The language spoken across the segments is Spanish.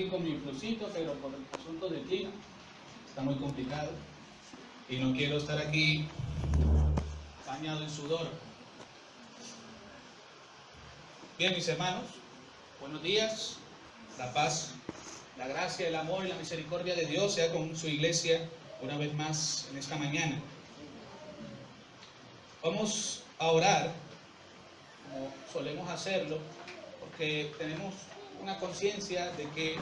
aquí con mi flucito, pero por el asunto del clima está muy complicado y no quiero estar aquí bañado en sudor. Bien, mis hermanos, buenos días. La paz, la gracia, el amor y la misericordia de Dios sea con su iglesia una vez más en esta mañana. Vamos a orar como solemos hacerlo, porque tenemos una conciencia de que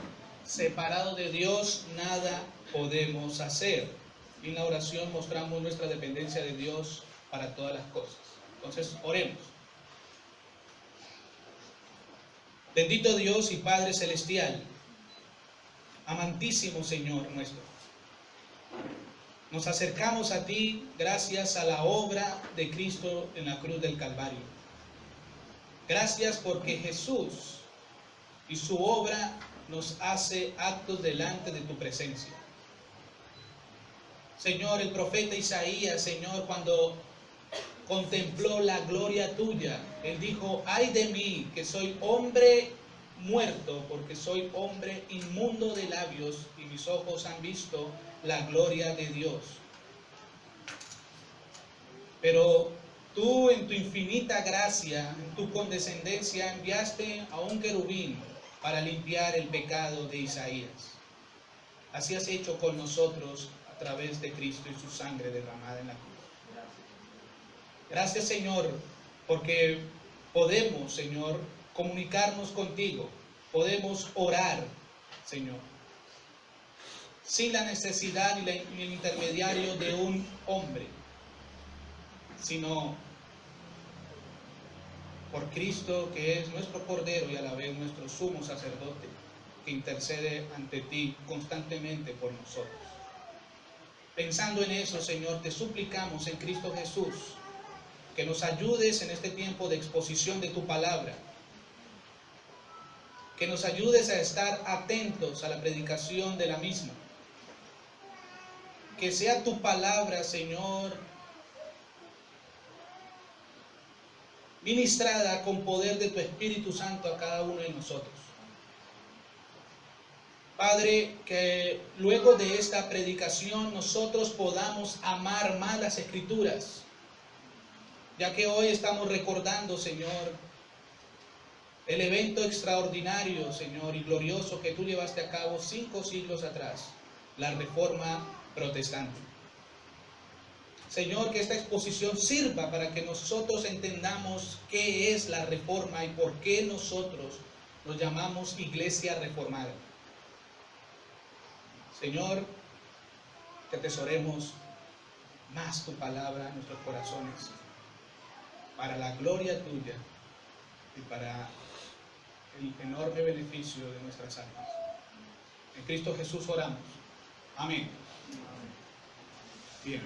separado de Dios nada podemos hacer. Y en la oración mostramos nuestra dependencia de Dios para todas las cosas. Entonces, oremos. Bendito Dios y Padre Celestial, amantísimo Señor nuestro, nos acercamos a ti gracias a la obra de Cristo en la cruz del Calvario. Gracias porque Jesús y su obra nos hace actos delante de tu presencia. Señor, el profeta Isaías, Señor, cuando contempló la gloria tuya, él dijo: ay de mí, que soy hombre muerto, porque soy hombre inmundo de labios, y mis ojos han visto la gloria de Dios. Pero tú, en tu infinita gracia, en tu condescendencia, enviaste a un querubín para limpiar el pecado de Isaías. Así has hecho con nosotros a través de Cristo y su sangre derramada en la cruz. Gracias, Señor, porque podemos, Señor, comunicarnos contigo, podemos orar, Señor, sin la necesidad ni el intermediario de un hombre, sino por Cristo, que es nuestro Cordero y a la vez nuestro sumo sacerdote, que intercede ante ti constantemente por nosotros. Pensando en eso, Señor, te suplicamos en Cristo Jesús que nos ayudes en este tiempo de exposición de tu palabra, que nos ayudes a estar atentos a la predicación de la misma, que sea tu palabra, Señor, ministrada con poder de tu Espíritu Santo a cada uno de nosotros. Padre, que luego de esta predicación nosotros podamos amar más las Escrituras, ya que hoy estamos recordando, Señor, el evento extraordinario, Señor, y glorioso que tú llevaste a cabo 5 siglos atrás, la Reforma Protestante. Señor, que esta exposición sirva para que nosotros entendamos qué es la Reforma y por qué nosotros nos llamamos Iglesia Reformada. Señor, que atesoremos más tu palabra en nuestros corazones, para la gloria tuya y para el enorme beneficio de nuestras almas. En Cristo Jesús oramos. Amén. Bien.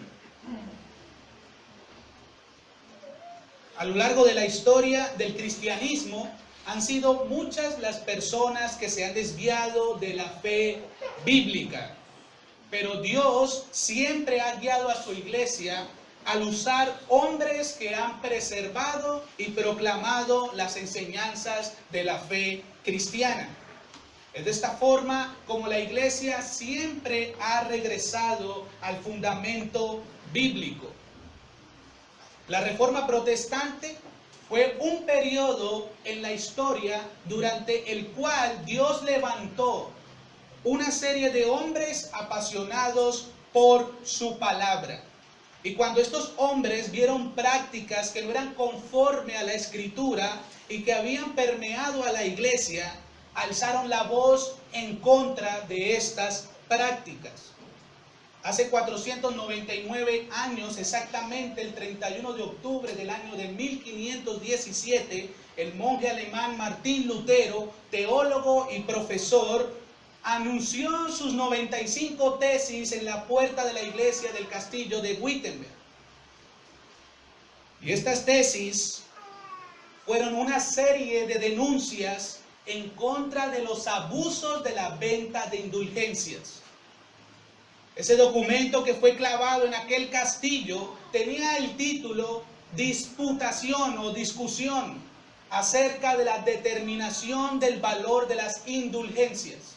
A lo largo de la historia del cristianismo han sido muchas las personas que se han desviado de la fe bíblica, pero Dios siempre ha guiado a su iglesia al usar hombres que han preservado y proclamado las enseñanzas de la fe cristiana. Es de esta forma como la iglesia siempre ha regresado al fundamento bíblico. La Reforma Protestante fue un periodo en la historia durante el cual Dios levantó una serie de hombres apasionados por su palabra. Y cuando estos hombres vieron prácticas que no eran conforme a la Escritura y que habían permeado a la iglesia, alzaron la voz en contra de estas prácticas. Hace 499 años, exactamente el 31 de octubre del año de 1517, el monje alemán Martín Lutero, teólogo y profesor, anunció sus 95 tesis en la puerta de la iglesia del castillo de Wittenberg. Y estas tesis fueron una serie de denuncias en contra de los abusos de la venta de indulgencias. Ese documento que fue clavado en aquel castillo tenía el título Disputación o discusión acerca de la determinación del valor de las indulgencias.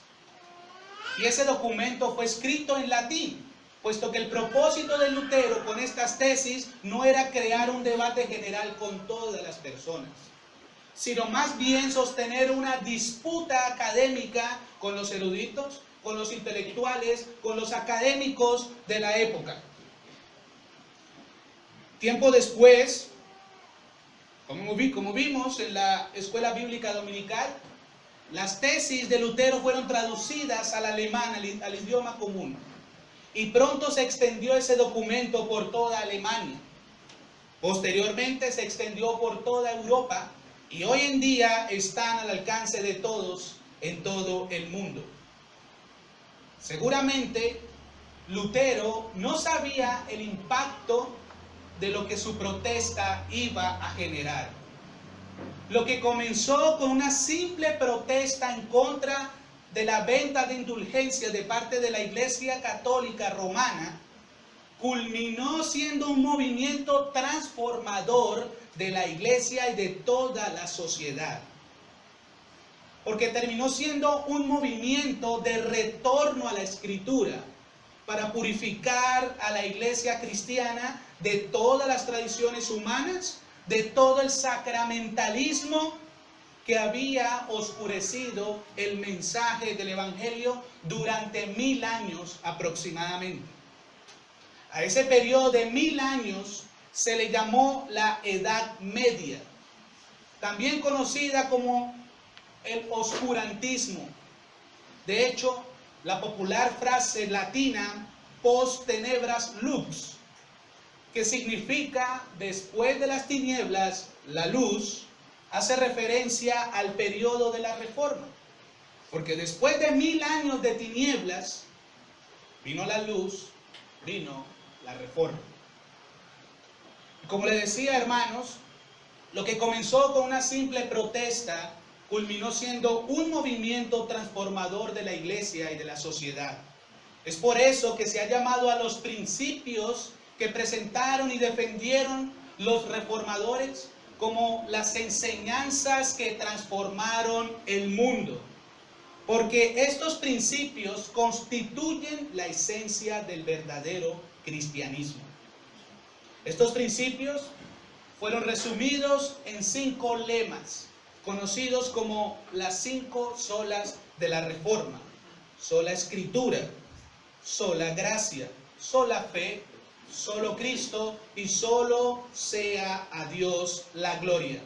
Y ese documento fue escrito en latín, puesto que el propósito de Lutero con estas tesis no era crear un debate general con todas las personas, sino más bien sostener una disputa académica con los eruditos, con los intelectuales, con los académicos de la época. Tiempo después, como vimos en la escuela bíblica dominical, las tesis de Lutero fueron traducidas al alemán, al idioma común. Y pronto se extendió ese documento por toda Alemania. Posteriormente se extendió por toda Europa y hoy en día están al alcance de todos en todo el mundo. Seguramente Lutero no sabía el impacto de lo que su protesta iba a generar. Lo que comenzó con una simple protesta en contra de la venta de indulgencias de parte de la Iglesia Católica Romana, culminó siendo un movimiento transformador de la Iglesia y de toda la sociedad. Porque terminó siendo un movimiento de retorno a la Escritura para purificar a la Iglesia cristiana de todas las tradiciones humanas, de todo el sacramentalismo que había oscurecido el mensaje del Evangelio durante 1000 años aproximadamente. A ese periodo de 1000 años se le llamó la Edad Media, también conocida como el oscurantismo. De hecho, la popular frase latina post tenebras lux, que significa después de las tinieblas la luz, hace referencia al periodo de la Reforma, porque después de 1000 años de tinieblas vino la luz, vino la Reforma. Y como les decía, hermanos, lo que comenzó con una simple protesta culminó siendo un movimiento transformador de la Iglesia y de la sociedad. Es por eso que se ha llamado a los principios que presentaron y defendieron los reformadores como las enseñanzas que transformaron el mundo, porque estos principios constituyen la esencia del verdadero cristianismo. Estos principios fueron resumidos en 5 lemas, conocidos como las 5 solas de la Reforma: sola Escritura, sola gracia, sola fe, solo Cristo y solo sea a Dios la gloria.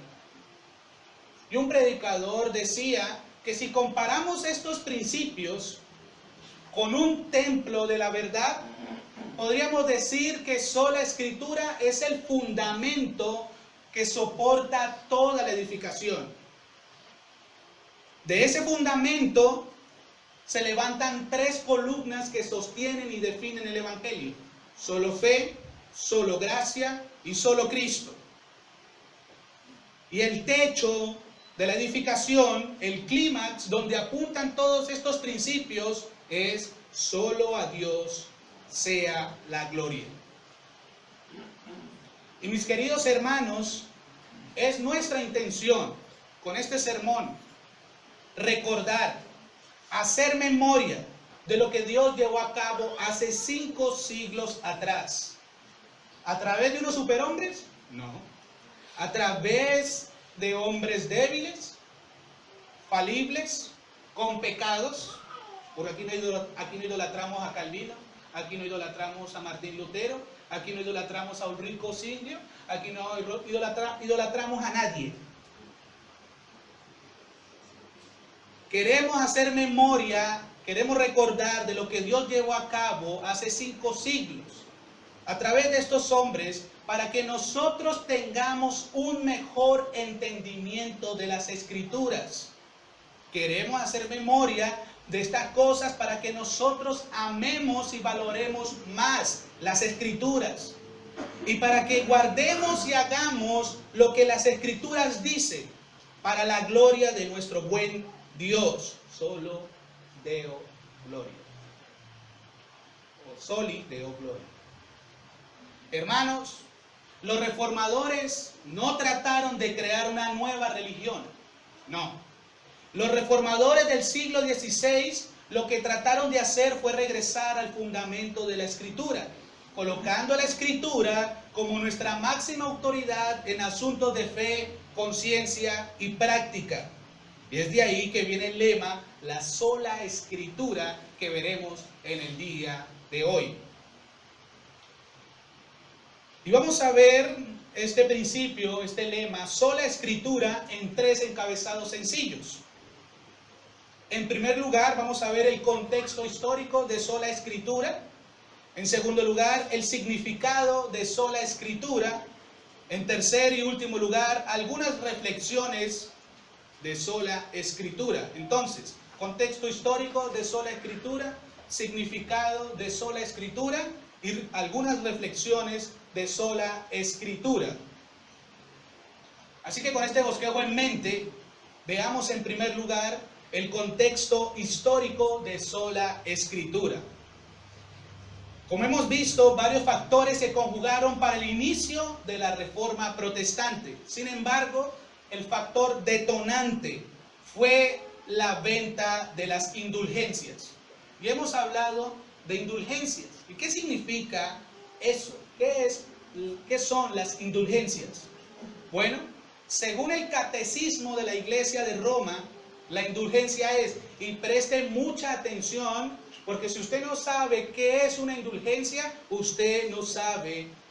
Y un predicador decía que si comparamos estos principios con un templo de la verdad, podríamos decir que sola Escritura es el fundamento que soporta toda la edificación. De ese fundamento se levantan 3 columnas que sostienen y definen el Evangelio: solo fe, solo gracia y solo Cristo. Y el techo de la edificación, el clímax donde apuntan todos estos principios, es solo a Dios sea la gloria. Y mis queridos hermanos, es nuestra intención con este sermón recordar, hacer memoria de lo que Dios llevó a cabo hace 5 siglos atrás. ¿A través de unos superhombres? No. ¿A través de hombres débiles, falibles, con pecados? Porque aquí no idolatramos a Calvino, aquí no idolatramos a Martín Lutero, aquí no idolatramos a Ulrico Zwinglio, aquí no idolatramos a nadie. Queremos hacer memoria, queremos recordar de lo que Dios llevó a cabo hace 5 siglos a través de estos hombres, para que nosotros tengamos un mejor entendimiento de las Escrituras. Queremos hacer memoria de estas cosas para que nosotros amemos y valoremos más las Escrituras, y para que guardemos y hagamos lo que las Escrituras dicen, para la gloria de nuestro buen Dios. Solo Deo Gloria, o Soli Deo Gloria. Hermanos, los reformadores no trataron de crear una nueva religión. No. Los reformadores del siglo XVI lo que trataron de hacer fue regresar al fundamento de la Escritura, colocando a la Escritura como nuestra máxima autoridad en asuntos de fe, conciencia y práctica. Y es de ahí que viene el lema, la sola Escritura, que veremos en el día de hoy. Y vamos a ver este principio, este lema, sola Escritura, en 3 encabezados sencillos. En primer lugar, vamos a ver el contexto histórico de sola Escritura. En segundo lugar, el significado de sola Escritura. En tercer y último lugar, algunas reflexiones de sola Escritura. Entonces, contexto histórico de sola Escritura, significado de sola Escritura y algunas reflexiones de sola Escritura. Así que con este bosquejo en mente, veamos en primer lugar el contexto histórico de sola Escritura. Como hemos visto, varios factores se conjugaron para el inicio de la Reforma Protestante. Sin embargo, el factor detonante fue la venta de las indulgencias. Y hemos hablado de indulgencias. ¿Y qué significa eso? ¿Qué son las indulgencias? Bueno, según el Catecismo de la Iglesia de Roma, la indulgencia es, y preste mucha atención, porque si usted no sabe qué es una indulgencia, usted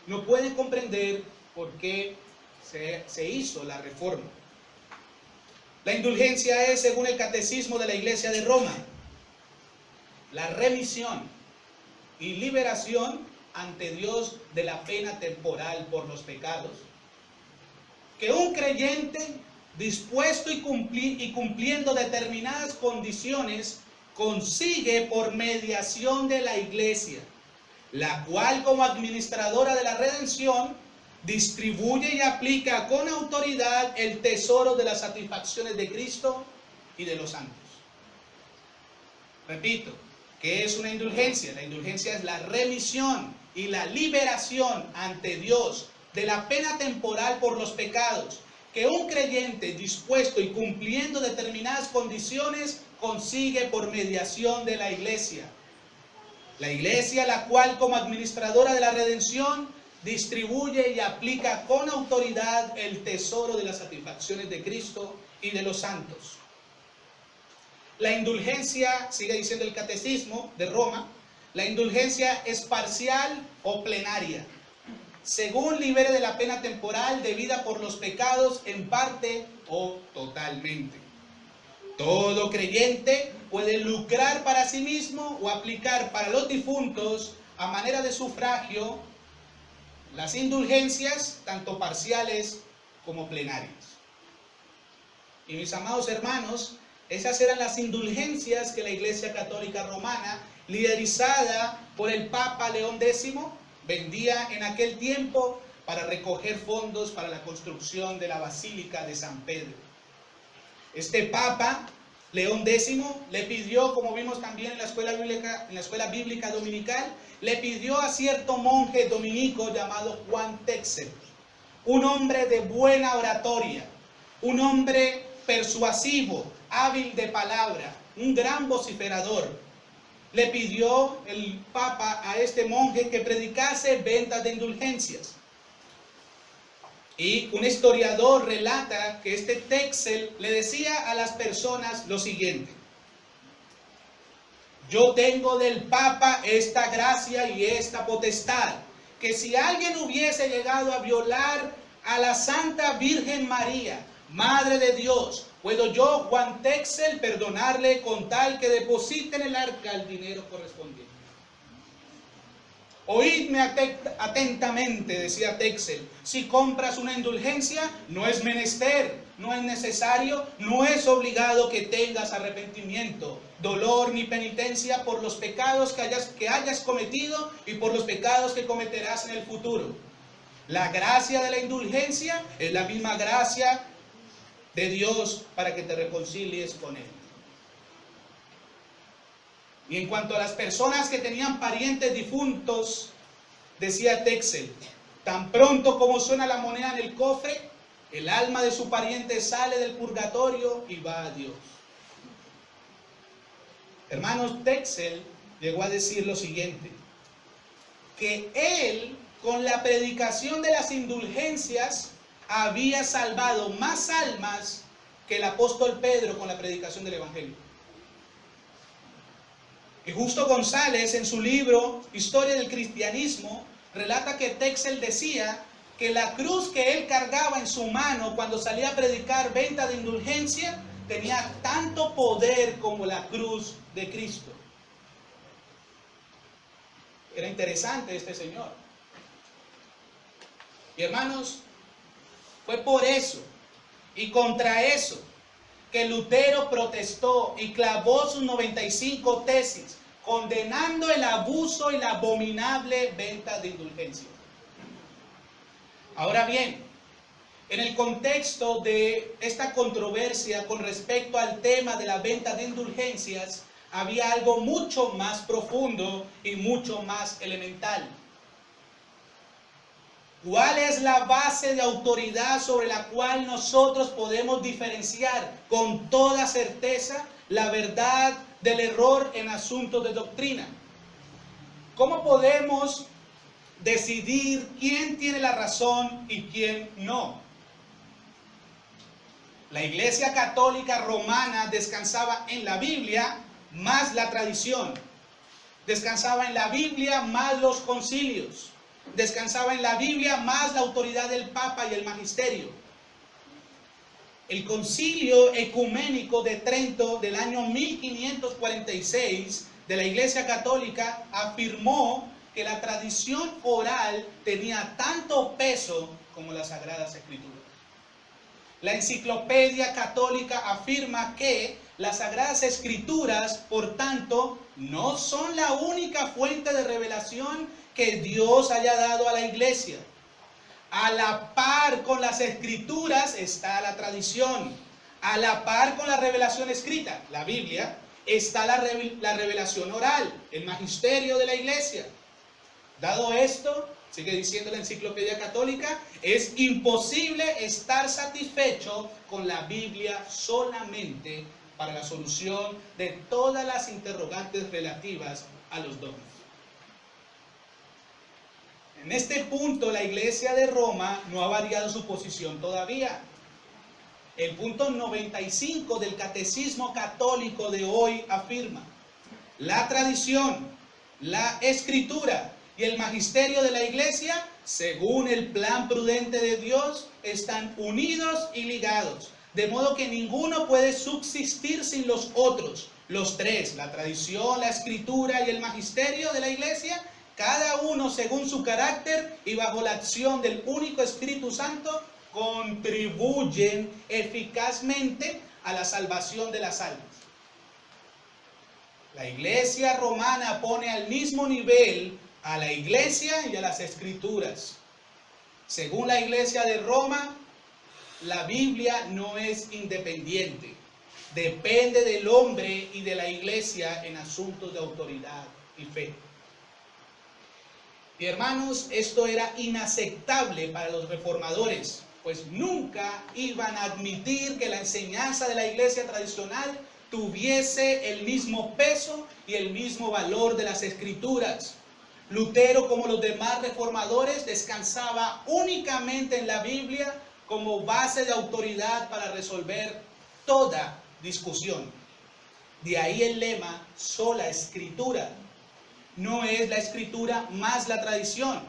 no puede comprender por qué se hizo la reforma. La indulgencia es, según el Catecismo de la Iglesia de Roma, la remisión y liberación ante Dios de la pena temporal por los pecados, que un creyente dispuesto y cumpliendo determinadas condiciones consigue por mediación de la Iglesia, la cual como administradora de la redención distribuye y aplica con autoridad el tesoro de las satisfacciones de Cristo y de los santos. Repito, ¿qué es una indulgencia? La indulgencia es la remisión y la liberación ante Dios de la pena temporal por los pecados, que un creyente dispuesto y cumpliendo determinadas condiciones consigue por mediación de la Iglesia. La Iglesia, la cual como administradora de la redención distribuye y aplica con autoridad el tesoro de las satisfacciones de Cristo y de los santos. La indulgencia, sigue diciendo el Catecismo de Roma, la indulgencia es parcial o plenaria, según libere de la pena temporal debida por los pecados en parte o totalmente. Todo creyente puede lucrar para sí mismo o aplicar para los difuntos a manera de sufragio las indulgencias, tanto parciales como plenarias. Y mis amados hermanos, esas eran las indulgencias que la Iglesia Católica Romana, liderizada por el Papa León X, vendía en aquel tiempo para recoger fondos para la construcción de la Basílica de San Pedro. Este Papa, León X, le pidió, como vimos también en la escuela bíblica dominical, le pidió a cierto monje dominico llamado Juan Texel, un hombre de buena oratoria, un hombre persuasivo, hábil de palabra, un gran vociferador. Le pidió el Papa a este monje que predicase ventas de indulgencias. Y un historiador relata que este Texel le decía a las personas lo siguiente: yo tengo del Papa esta gracia y esta potestad, que si alguien hubiese llegado a violar a la Santa Virgen María, Madre de Dios, puedo yo, Juan Texel, perdonarle con tal que deposite en el arca el dinero correspondiente. Oídme atentamente, decía Texel, si compras una indulgencia, no es menester, no es necesario, no es obligado que tengas arrepentimiento, dolor ni penitencia por los pecados que hayas cometido y por los pecados que cometerás en el futuro. La gracia de la indulgencia es la misma gracia de Dios para que te reconcilies con Él. Y en cuanto a las personas que tenían parientes difuntos, decía Texel, tan pronto como suena la moneda en el cofre, el alma de su pariente sale del purgatorio y va a Dios. Hermanos, Texel llegó a decir lo siguiente, que él, con la predicación de las indulgencias, había salvado más almas que el apóstol Pedro con la predicación del Evangelio. Y Justo González, en su libro Historia del Cristianismo, relata que Texel decía que la cruz que él cargaba en su mano cuando salía a predicar venta de indulgencia tenía tanto poder como la cruz de Cristo. Era interesante este señor. Y hermanos, fue por eso y contra eso que Lutero protestó y clavó sus 95 tesis, condenando el abuso y la abominable venta de indulgencia. Ahora bien, en el contexto de esta controversia con respecto al tema de la venta de indulgencias, había algo mucho más profundo y mucho más elemental. ¿Cuál es la base de autoridad sobre la cual nosotros podemos diferenciar con toda certeza la verdad del error en asuntos de doctrina? ¿Cómo podemos decidir quién tiene la razón y quién no? La Iglesia Católica Romana descansaba en la Biblia más la tradición, descansaba en la Biblia más los concilios, descansaba en la Biblia más la autoridad del Papa y el magisterio. El Concilio Ecuménico de Trento del año 1546 de la Iglesia Católica afirmó que la tradición oral tenía tanto peso como las Sagradas Escrituras. La Enciclopedia Católica afirma que las Sagradas Escrituras, por tanto, no son la única fuente de revelación que Dios haya dado a la Iglesia. A la par con las Escrituras está la tradición. A la par con la revelación escrita, la Biblia, está la revelación oral, el magisterio de la Iglesia. Dado esto, sigue diciendo la Enciclopedia Católica, es imposible estar satisfecho con la Biblia solamente para la solución de todas las interrogantes relativas a los dogmas. En este punto, la Iglesia de Roma no ha variado su posición todavía. El punto 95 del Catecismo Católico de hoy afirma: la tradición, la escritura y el magisterio de la Iglesia, según el plan prudente de Dios, están unidos y ligados, de modo que ninguno puede subsistir sin los otros. Los tres, la tradición, la escritura y el magisterio de la Iglesia, cada uno según su carácter y bajo la acción del único Espíritu Santo, contribuyen eficazmente a la salvación de las almas. La Iglesia romana pone al mismo nivel a la Iglesia y a las Escrituras. Según la Iglesia de Roma, la Biblia no es independiente. Depende del hombre y de la Iglesia en asuntos de autoridad y fe. Y hermanos, esto era inaceptable para los reformadores, pues nunca iban a admitir que la enseñanza de la Iglesia tradicional tuviese el mismo peso y el mismo valor de las Escrituras. Lutero, como los demás reformadores, descansaba únicamente en la Biblia como base de autoridad para resolver toda discusión. De ahí el lema, sola Escritura. No es la Escritura más la tradición,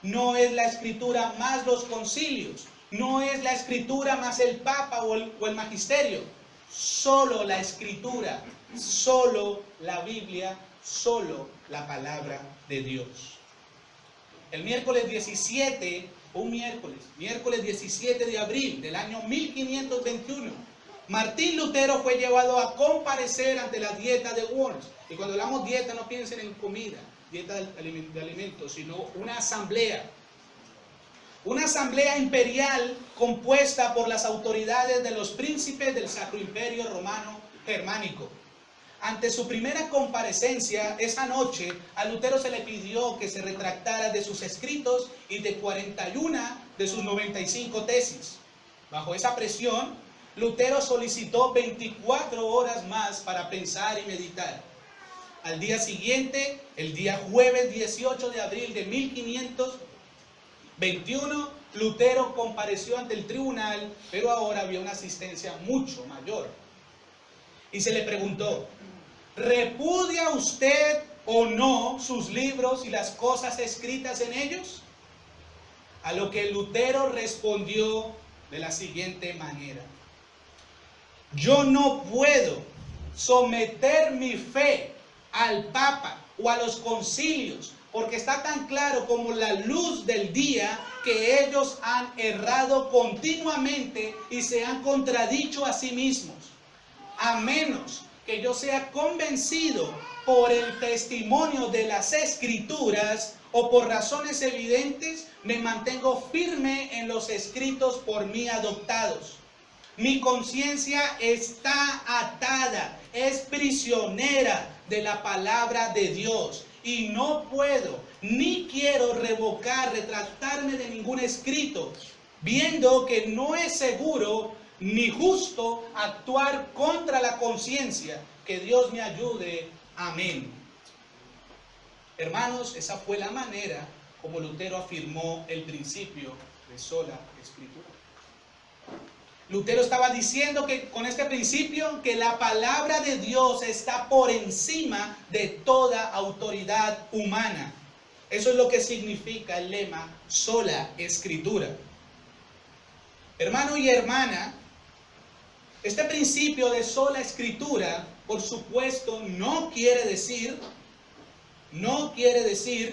no es la Escritura más los concilios, no es la Escritura más el Papa o el magisterio. Solo la Escritura, solo la Biblia, solo la palabra de Dios. El miércoles 17, miércoles 17 de abril del año 1521, Martín Lutero fue llevado a comparecer ante la dieta de Worms. Y cuando hablamos dieta, no piensen en comida, dieta de alimentos, sino una asamblea. Una asamblea imperial compuesta por las autoridades de los príncipes del Sacro Imperio Romano Germánico. Ante su primera comparecencia, esa noche, a Lutero se le pidió que se retractara de sus escritos y de 41 de sus 95 tesis. Bajo esa presión, Lutero solicitó 24 horas más para pensar y meditar. Al día siguiente, el día jueves 18 de abril de 1521, Lutero compareció ante el tribunal, pero ahora había una asistencia mucho mayor. Y se le preguntó: ¿repudia usted o no sus libros y las cosas escritas en ellos? A lo que Lutero respondió de la siguiente manera: yo no puedo someter mi fe al Papa o a los concilios, porque está tan claro como la luz del día que ellos han errado continuamente y se han contradicho a sí mismos, a menos que yo sea convencido por el testimonio de las Escrituras o por razones evidentes, me mantengo firme en los escritos por mí adoptados. Mi conciencia está atada, es prisionera de la palabra de Dios y no puedo ni quiero revocar, retractarme de ningún escrito, viendo que no es seguro ni justo actuar contra la conciencia. Que Dios me ayude. Amén. Hermanos, esa fue la manera como Lutero afirmó el principio de sola escritura. Lutero estaba diciendo que con este principio que la palabra de Dios está por encima de toda autoridad humana. Eso es lo que significa el lema sola escritura. Hermano y hermana, este principio de sola escritura, por supuesto, no quiere decir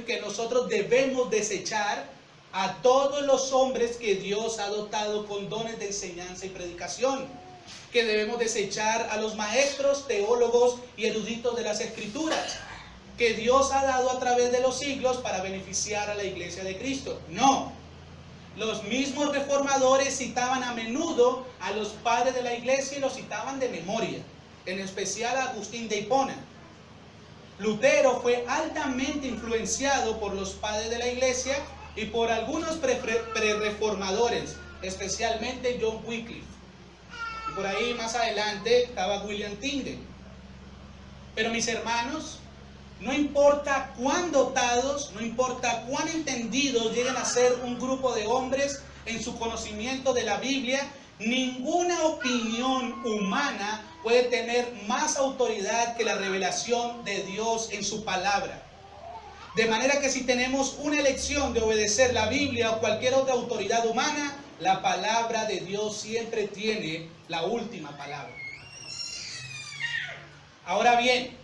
que nosotros debemos desechar a todos los hombres que Dios ha dotado con dones de enseñanza y predicación, que debemos desechar a los maestros, teólogos y eruditos de las Escrituras, que Dios ha dado a través de los siglos para beneficiar a la Iglesia de Cristo. No. Los mismos reformadores citaban a menudo a los padres de la Iglesia y los citaban de memoria, en especial a Agustín de Hipona. Lutero fue altamente influenciado por los padres de la Iglesia y por algunos pre-reformadores, especialmente John Wycliffe. Y por ahí más adelante estaba William Tyndale. Pero mis hermanos, no importa cuán dotados, no importa cuán entendidos lleguen a ser un grupo de hombres en su conocimiento de la Biblia, ninguna opinión humana puede tener más autoridad que la revelación de Dios en su palabra. De manera que si tenemos una elección de obedecer la Biblia o cualquier otra autoridad humana, la palabra de Dios siempre tiene la última palabra. Ahora bien,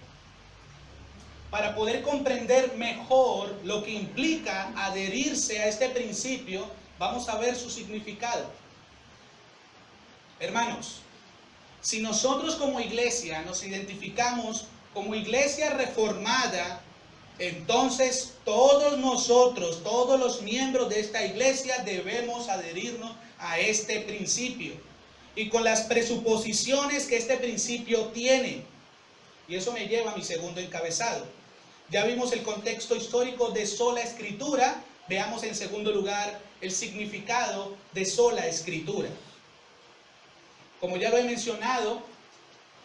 para poder comprender mejor lo que implica adherirse a este principio, vamos a ver su significado. Hermanos, si nosotros como iglesia nos identificamos como iglesia reformada, entonces todos nosotros, todos los miembros de esta iglesia debemos adherirnos a este principio y con las presuposiciones que este principio tiene. Y eso me lleva a mi segundo encabezado. Ya vimos el contexto histórico de sola escritura, veamos en segundo lugar el significado de sola escritura. Como ya lo he mencionado,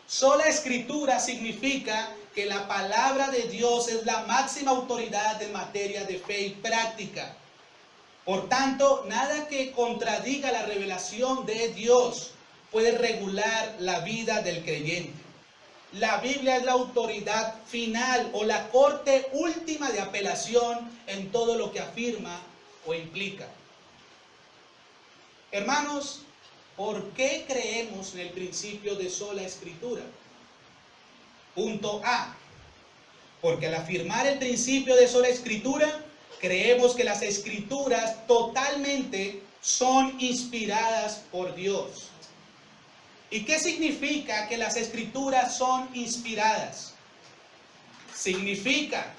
sola escritura significa que la palabra de Dios es la máxima autoridad en materia de fe y práctica. Por tanto, nada que contradiga la revelación de Dios puede regular la vida del creyente. La Biblia es la autoridad final o la corte última de apelación en todo lo que afirma o implica. Hermanos, ¿por qué creemos en el principio de sola escritura? Punto A. Porque al afirmar el principio de sola escritura, creemos que las escrituras totalmente son inspiradas por Dios. ¿Y qué significa que las escrituras son inspiradas? Significa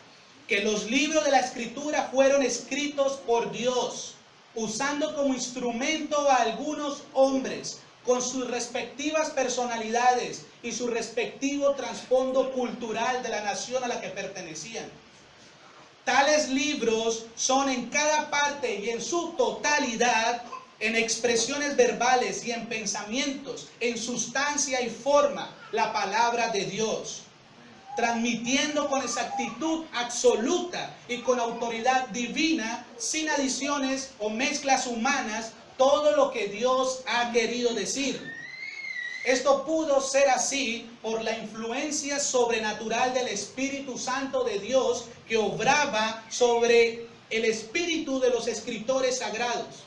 que los libros de la escritura fueron escritos por Dios, usando como instrumento a algunos hombres con sus respectivas personalidades y su respectivo trasfondo cultural de la nación a la que pertenecían. Tales libros son en cada parte y en su totalidad, en expresiones verbales y en pensamientos, en sustancia y forma, la palabra de Dios. transmitiendo con exactitud absoluta y con autoridad divina, sin adiciones o mezclas humanas, todo lo que Dios ha querido decir. Esto pudo ser así por la influencia sobrenatural del Espíritu Santo de Dios que obraba sobre el espíritu de los escritores sagrados.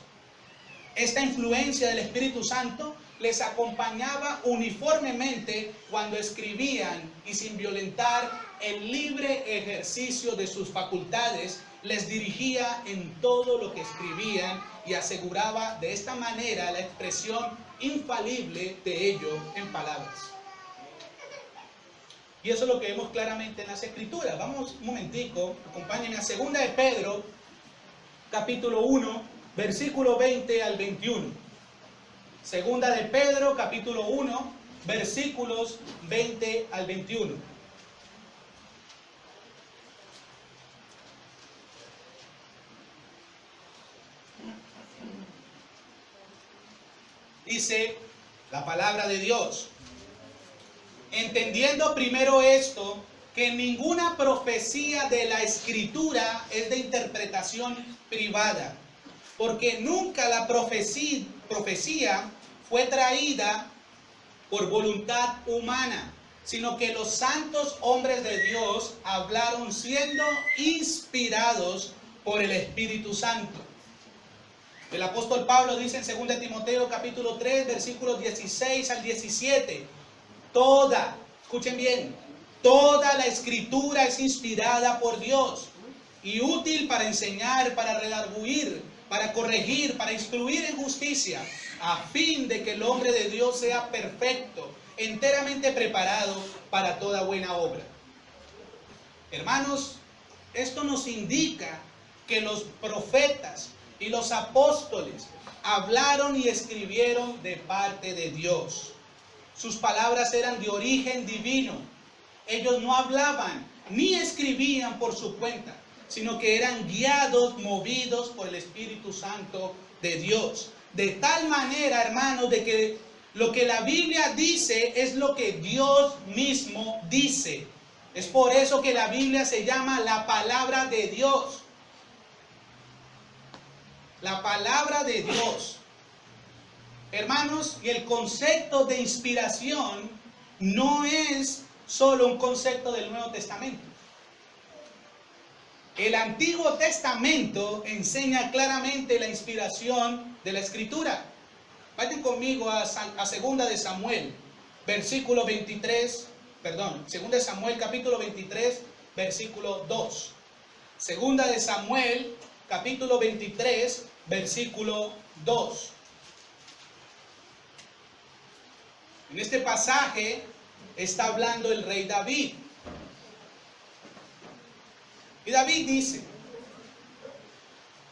Esta influencia del Espíritu Santo les acompañaba uniformemente cuando escribían, y sin violentar el libre ejercicio de sus facultades, les dirigía en todo lo que escribían y aseguraba de esta manera la expresión infalible de ello en palabras. Y eso es lo que vemos claramente en las Escrituras. Vamos un momentico, acompáñenme a 2 de Pedro, capítulo 1, versículo 20 al 21. 2 de Pedro, capítulo 1, versículos 20 al 21. Dice la palabra de Dios: entendiendo primero esto, que ninguna profecía de la Escritura es de interpretación privada, porque nunca la profecía fue traída por voluntad humana, sino que los santos hombres de Dios hablaron siendo inspirados por el Espíritu Santo. El apóstol Pablo dice en 2 Timoteo capítulo 3, versículos 16 al 17, escuchen bien, toda la Escritura es inspirada por Dios y útil para enseñar, para redarguir, para corregir, para instruir en justicia, a fin de que el hombre de Dios sea perfecto, enteramente preparado para toda buena obra. Hermanos, esto nos indica que los profetas y los apóstoles hablaron y escribieron de parte de Dios. Sus palabras eran de origen divino. Ellos no hablaban ni escribían por su cuenta, sino que eran guiados, movidos por el Espíritu Santo de Dios. De tal manera, hermanos, de que lo que la Biblia dice es lo que Dios mismo dice. Es por eso que la Biblia se llama la palabra de Dios. La palabra de Dios. Hermanos, y el concepto de inspiración no es solo un concepto del Nuevo Testamento. El Antiguo Testamento enseña claramente la inspiración de la Escritura. Vayan conmigo a 2 de Samuel, versículo 23, 2 de Samuel capítulo 23, versículo 2. 2 de Samuel capítulo 23, versículo 2. En este pasaje está hablando el rey David. Y David dice: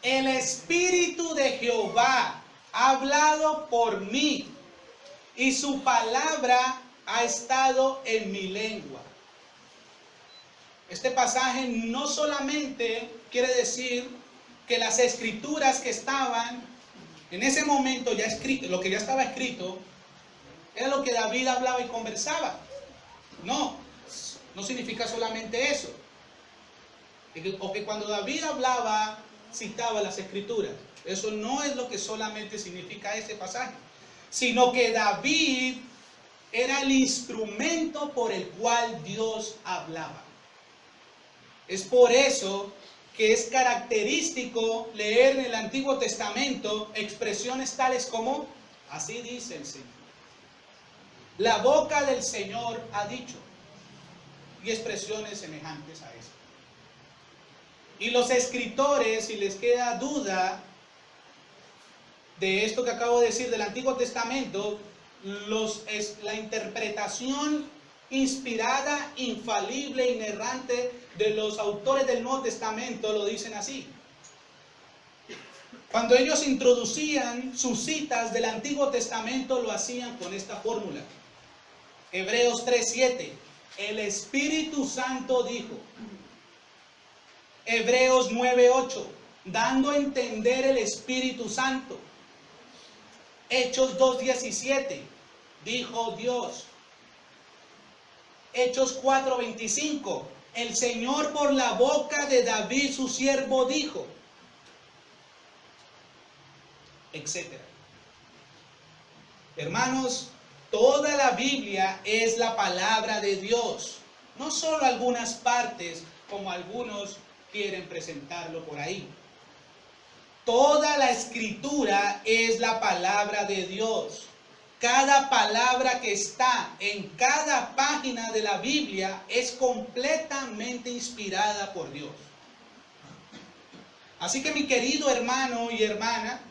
el Espíritu de Jehová ha hablado por mí, y su palabra ha estado en mi lengua. Este pasaje no solamente quiere decir que las escrituras que estaban en ese momento ya escrito, lo que ya estaba escrito, era lo que David hablaba y conversaba. No significa solamente eso. O que cuando David hablaba, citaba las escrituras. Eso no es lo que solamente significa ese pasaje, sino que David era el instrumento por el cual Dios hablaba. Es por eso que es característico leer en el Antiguo Testamento expresiones tales como: así dice el Señor, la boca del Señor ha dicho, y expresiones semejantes a eso. Y los escritores, si les queda duda de esto que acabo de decir del Antiguo Testamento, la interpretación inspirada, infalible, inerrante de los autores del Nuevo Testamento lo dicen así. Cuando ellos introducían sus citas del Antiguo Testamento, lo hacían con esta fórmula. Hebreos 3:7, el Espíritu Santo dijo. Hebreos 9:8, dando a entender el Espíritu Santo. Hechos 2:17, dijo Dios. Hechos 4:25. El Señor por la boca de David su siervo dijo, etcétera. Hermanos, toda la Biblia es la palabra de Dios, no solo algunas partes como algunos quieren presentarlo por ahí. Toda la escritura es la palabra de Dios. Cada palabra que está en cada página de la Biblia es completamente inspirada por Dios. Así que mi querido hermano y hermana,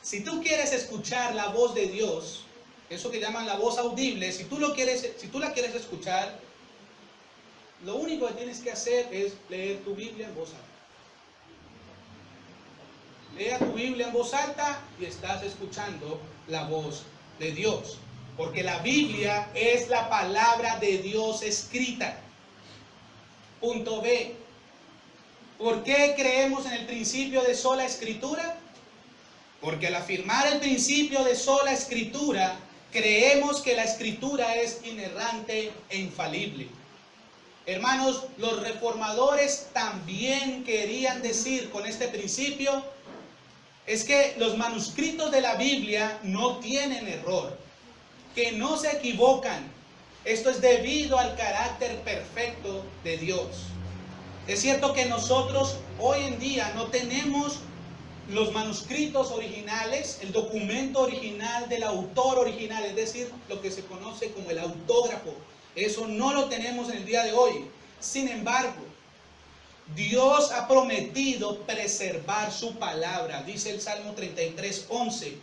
si tú quieres escuchar la voz de Dios, eso que llaman la voz audible, si tú la quieres escuchar, lo único que tienes que hacer es leer tu Biblia en voz alta. Lea tu Biblia en voz alta y estás escuchando la voz de Dios. Porque la Biblia es la palabra de Dios escrita. Punto B. ¿Por qué creemos en el principio de sola escritura? Porque al afirmar el principio de sola escritura, creemos que la escritura es inerrante e infalible. Hermanos, los reformadores también querían decir con este principio es que los manuscritos de la Biblia no tienen error, que no se equivocan. Esto es debido al carácter perfecto de Dios. Es cierto que nosotros hoy en día no tenemos los manuscritos originales, el documento original del autor original, es decir, lo que se conoce como el autógrafo. Eso no lo tenemos en el día de hoy. Sin embargo, Dios ha prometido preservar su palabra. Dice el Salmo 33:11.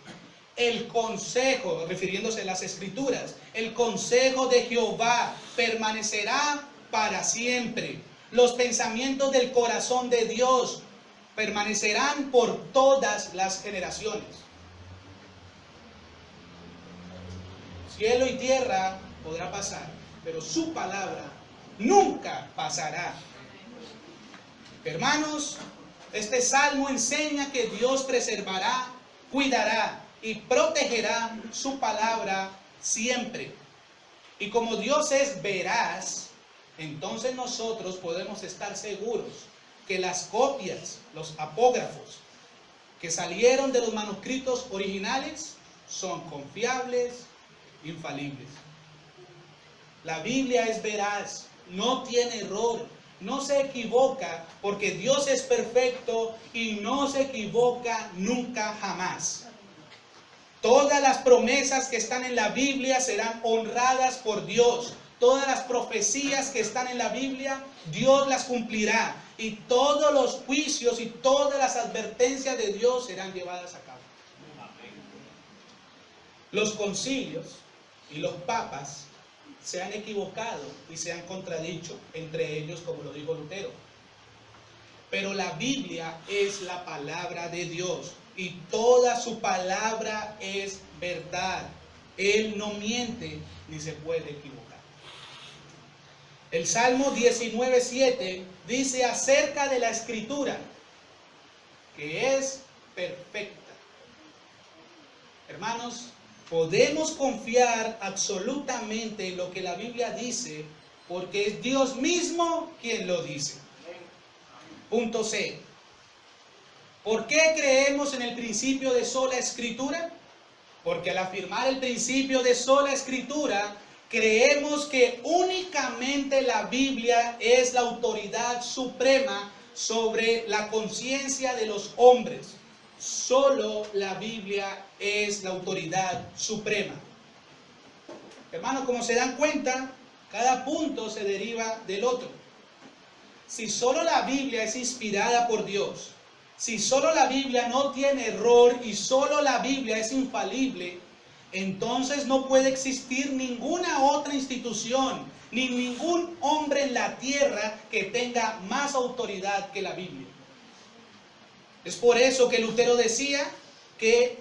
El consejo, refiriéndose a las Escrituras, el consejo de Jehová permanecerá para siempre. Los pensamientos del corazón de Dios permanecerán por todas las generaciones. Cielo y tierra podrá pasar, pero su palabra nunca pasará. Hermanos, este salmo enseña que Dios preservará, cuidará y protegerá su palabra siempre. Y como Dios es veraz, entonces nosotros podemos estar seguros que las copias, los apógrafos que salieron de los manuscritos originales son confiables, infalibles. La Biblia es veraz, no tiene error, no se equivoca, porque Dios es perfecto y no se equivoca nunca jamás. Todas las promesas que están en la Biblia serán honradas por Dios. Todas las profecías que están en la Biblia, Dios las cumplirá. Y todos los juicios y todas las advertencias de Dios serán llevadas a cabo. Los concilios y los papas se han equivocado y se han contradicho entre ellos, como lo dijo Lutero. Pero la Biblia es la palabra de Dios y toda su palabra es verdad. Él no miente ni se puede equivocar. El Salmo 19:7 dice acerca de la Escritura que es perfecta. Hermanos, podemos confiar absolutamente en lo que la Biblia dice porque es Dios mismo quien lo dice. Punto C. ¿Por qué creemos en el principio de sola escritura? Porque al afirmar el principio de sola escritura, creemos que únicamente la Biblia es la autoridad suprema sobre la conciencia de los hombres. Solo la Biblia es la autoridad suprema. Hermanos, como se dan cuenta, cada punto se deriva del otro. Si solo la Biblia es inspirada por Dios, si solo la Biblia no tiene error y solo la Biblia es infalible, entonces no puede existir ninguna otra institución, ni ningún hombre en la tierra que tenga más autoridad que la Biblia. Es por eso que Lutero decía que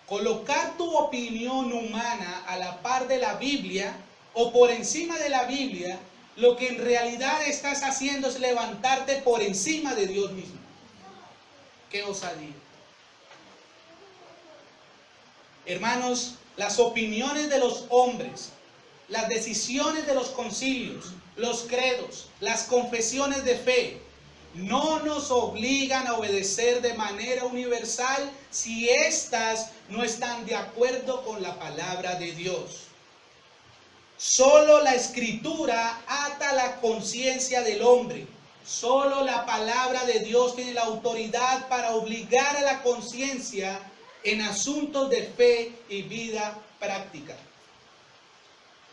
colocar tu opinión humana a la par de la Biblia o por encima de la Biblia, lo que en realidad estás haciendo es levantarte por encima de Dios mismo. ¡Qué osadía! Hermanos, las opiniones de los hombres, las decisiones de los concilios, los credos, las confesiones de fe, no nos obligan a obedecer de manera universal si éstas no están de acuerdo con la palabra de Dios. Solo la Escritura ata la conciencia del hombre. Solo la palabra de Dios tiene la autoridad para obligar a la conciencia en asuntos de fe y vida práctica.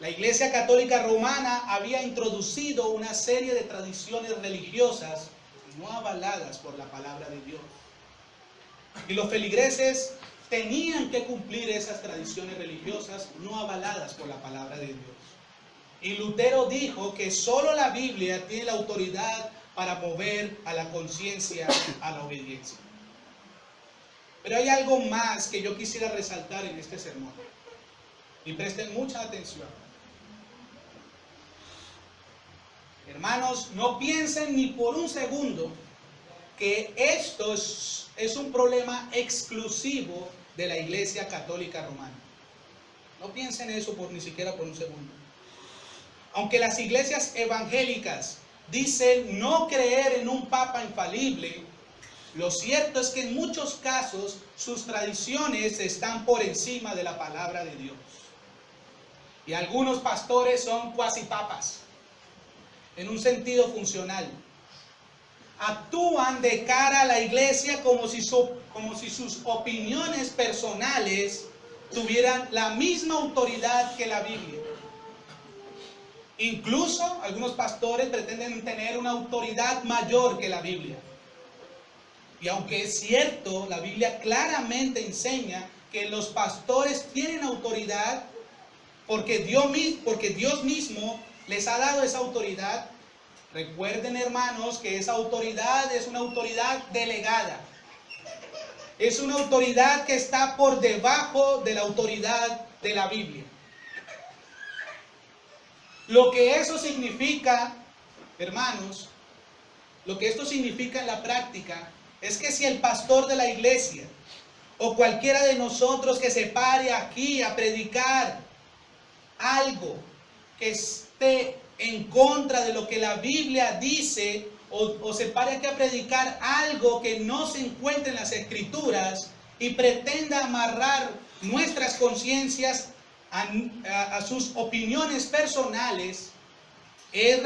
La Iglesia Católica Romana había introducido una serie de tradiciones religiosas no avaladas por la palabra de Dios. Y los feligreses tenían que cumplir esas tradiciones religiosas no avaladas por la palabra de Dios. Y Lutero dijo que solo la Biblia tiene la autoridad para mover a la conciencia a la obediencia. Pero hay algo más que yo quisiera resaltar en este sermón. Y presten mucha atención. Hermanos, no piensen ni por un segundo que esto es un problema exclusivo de la Iglesia Católica Romana. No piensen eso ni siquiera por un segundo. Aunque las iglesias evangélicas dicen no creer en un papa infalible, lo cierto es que en muchos casos sus tradiciones están por encima de la palabra de Dios. Y algunos pastores son cuasi papas, en un sentido funcional. Actúan de cara a la iglesia como si sus opiniones personales tuvieran la misma autoridad que la Biblia. Incluso algunos pastores pretenden tener una autoridad mayor que la Biblia. Y aunque es cierto, la Biblia claramente enseña que los pastores tienen autoridad porque Dios mismo les ha dado esa autoridad. Recuerden, hermanos, que esa autoridad es una autoridad delegada. Es una autoridad que está por debajo de la autoridad de la Biblia. Lo que eso significa, hermanos, lo que esto significa en la práctica es que si el pastor de la iglesia o cualquiera de nosotros que se pare aquí a predicar algo que esté en contra de lo que la Biblia dice, o se pare aquí a predicar algo que no se encuentra en las Escrituras y pretenda amarrar nuestras conciencias a sus opiniones personales, es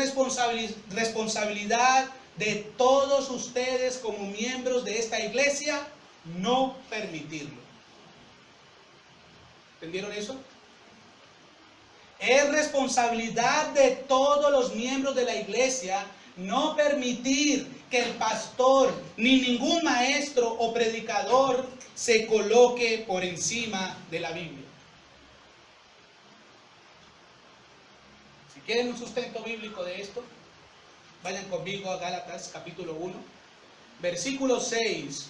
responsabilidad de todos ustedes como miembros de esta iglesia no permitirlo. ¿Entendieron eso? Es responsabilidad de todos los miembros de la iglesia no permitir que el pastor ni ningún maestro o predicador se coloque por encima de la Biblia. Si quieren un sustento bíblico de esto, vayan conmigo a Gálatas capítulo 1, versículos 6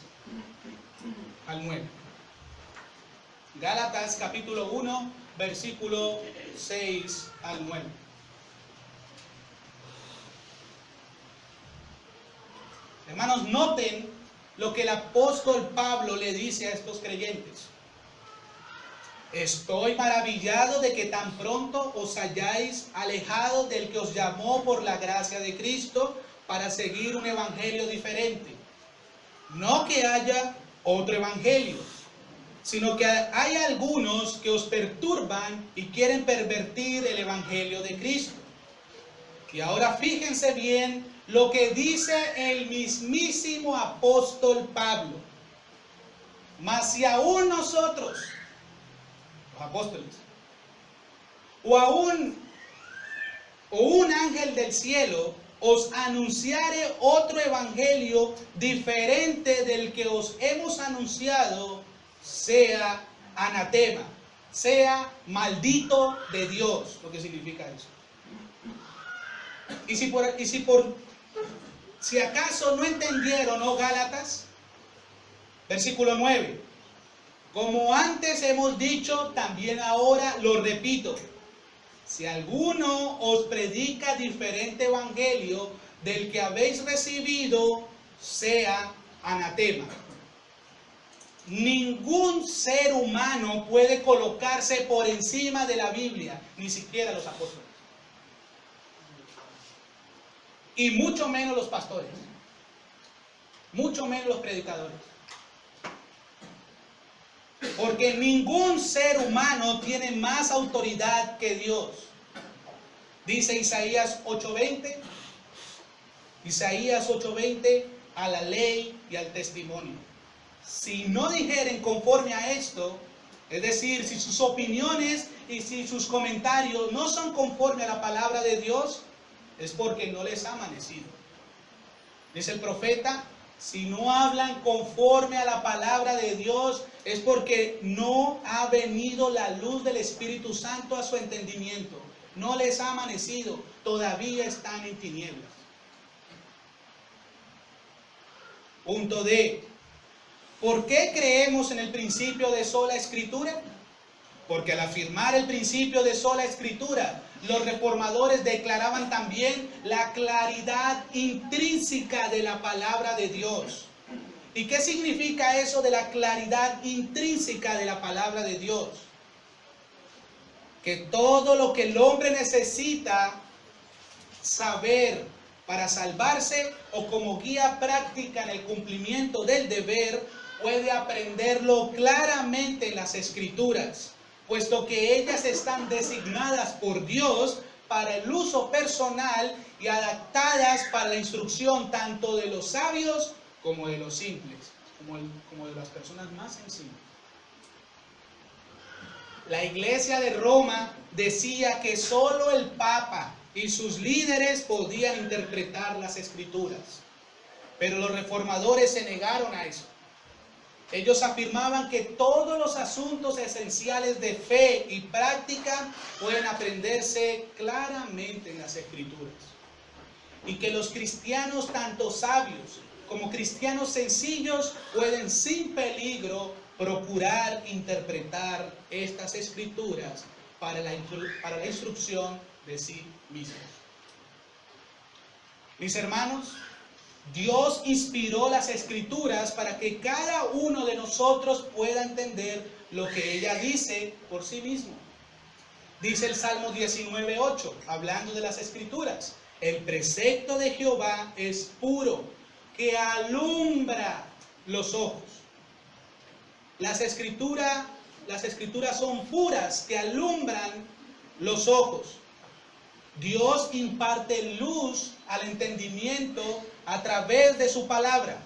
al 9. Gálatas capítulo 1, versículo 6 al 9. Hermanos, noten lo que el apóstol Pablo le dice a estos creyentes. Estoy maravillado de que tan pronto os hayáis alejado del que os llamó por la gracia de Cristo para seguir un evangelio diferente. No que haya otro evangelio, sino que hay algunos que os perturban y quieren pervertir el evangelio de Cristo. Y ahora fíjense bien lo que dice el mismísimo apóstol Pablo. Mas si aún nosotros, los apóstoles, o un ángel del cielo os anunciare otro evangelio diferente del que os hemos anunciado, sea anatema, sea maldito de Dios, lo que significa eso. Si acaso no entendieron, ¿no, Gálatas? Versículo 9. Como antes hemos dicho, también ahora lo repito. Si alguno os predica diferente evangelio del que habéis recibido, sea anatema. Ningún ser humano puede colocarse por encima de la Biblia, ni siquiera los apóstoles. Y mucho menos los pastores, mucho menos los predicadores. Porque ningún ser humano tiene más autoridad que Dios. Dice Isaías 8:20, Isaías 8:20, a la ley y al testimonio. Si no dijeren conforme a esto, es decir, si sus opiniones y si sus comentarios no son conforme a la palabra de Dios, es porque no les ha amanecido. Dice el profeta, si no hablan conforme a la palabra de Dios, es porque no ha venido la luz del Espíritu Santo a su entendimiento. No les ha amanecido, todavía están en tinieblas. Punto D. ¿Por qué creemos en el principio de sola escritura? Porque al afirmar el principio de sola escritura, los reformadores declaraban también la claridad intrínseca de la palabra de Dios. ¿Y qué significa eso de la claridad intrínseca de la palabra de Dios? Que todo lo que el hombre necesita saber para salvarse o como guía práctica en el cumplimiento del deber, puede aprenderlo claramente en las Escrituras, puesto que ellas están designadas por Dios para el uso personal y adaptadas para la instrucción tanto de los sabios como de los simples, como de las personas más sencillas. La Iglesia de Roma decía que solo el Papa y sus líderes podían interpretar las Escrituras, pero los reformadores se negaron a eso. Ellos afirmaban que todos los asuntos esenciales de fe y práctica pueden aprenderse claramente en las Escrituras. Y que los cristianos, tanto sabios como cristianos sencillos, pueden sin peligro procurar interpretar estas Escrituras para la instrucción de sí mismos. Mis hermanos, Dios inspiró las Escrituras para que cada uno de nosotros pueda entender lo que ella dice por sí mismo. Dice el Salmo 19:8, hablando de las Escrituras: el precepto de Jehová es puro, que alumbra los ojos. Las escrituras son puras, que alumbran los ojos. Dios imparte luz al entendimiento a través de su palabra.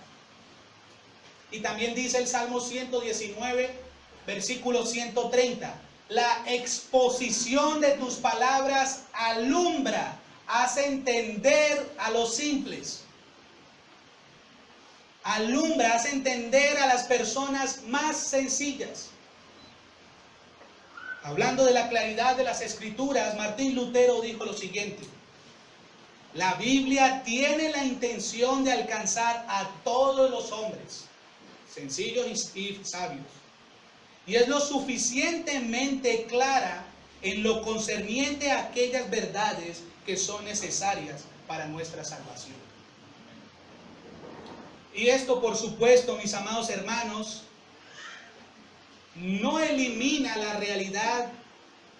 Y también dice el Salmo 119, versículo 130, la exposición de tus palabras alumbra, hace entender a los simples. Alumbra, hace entender a las personas más sencillas. Hablando de la claridad de las Escrituras, Martín Lutero dijo lo siguiente: la Biblia tiene la intención de alcanzar a todos los hombres, sencillos y sabios, y es lo suficientemente clara en lo concerniente a aquellas verdades que son necesarias para nuestra salvación. Y esto, por supuesto, mis amados hermanos, no elimina la realidad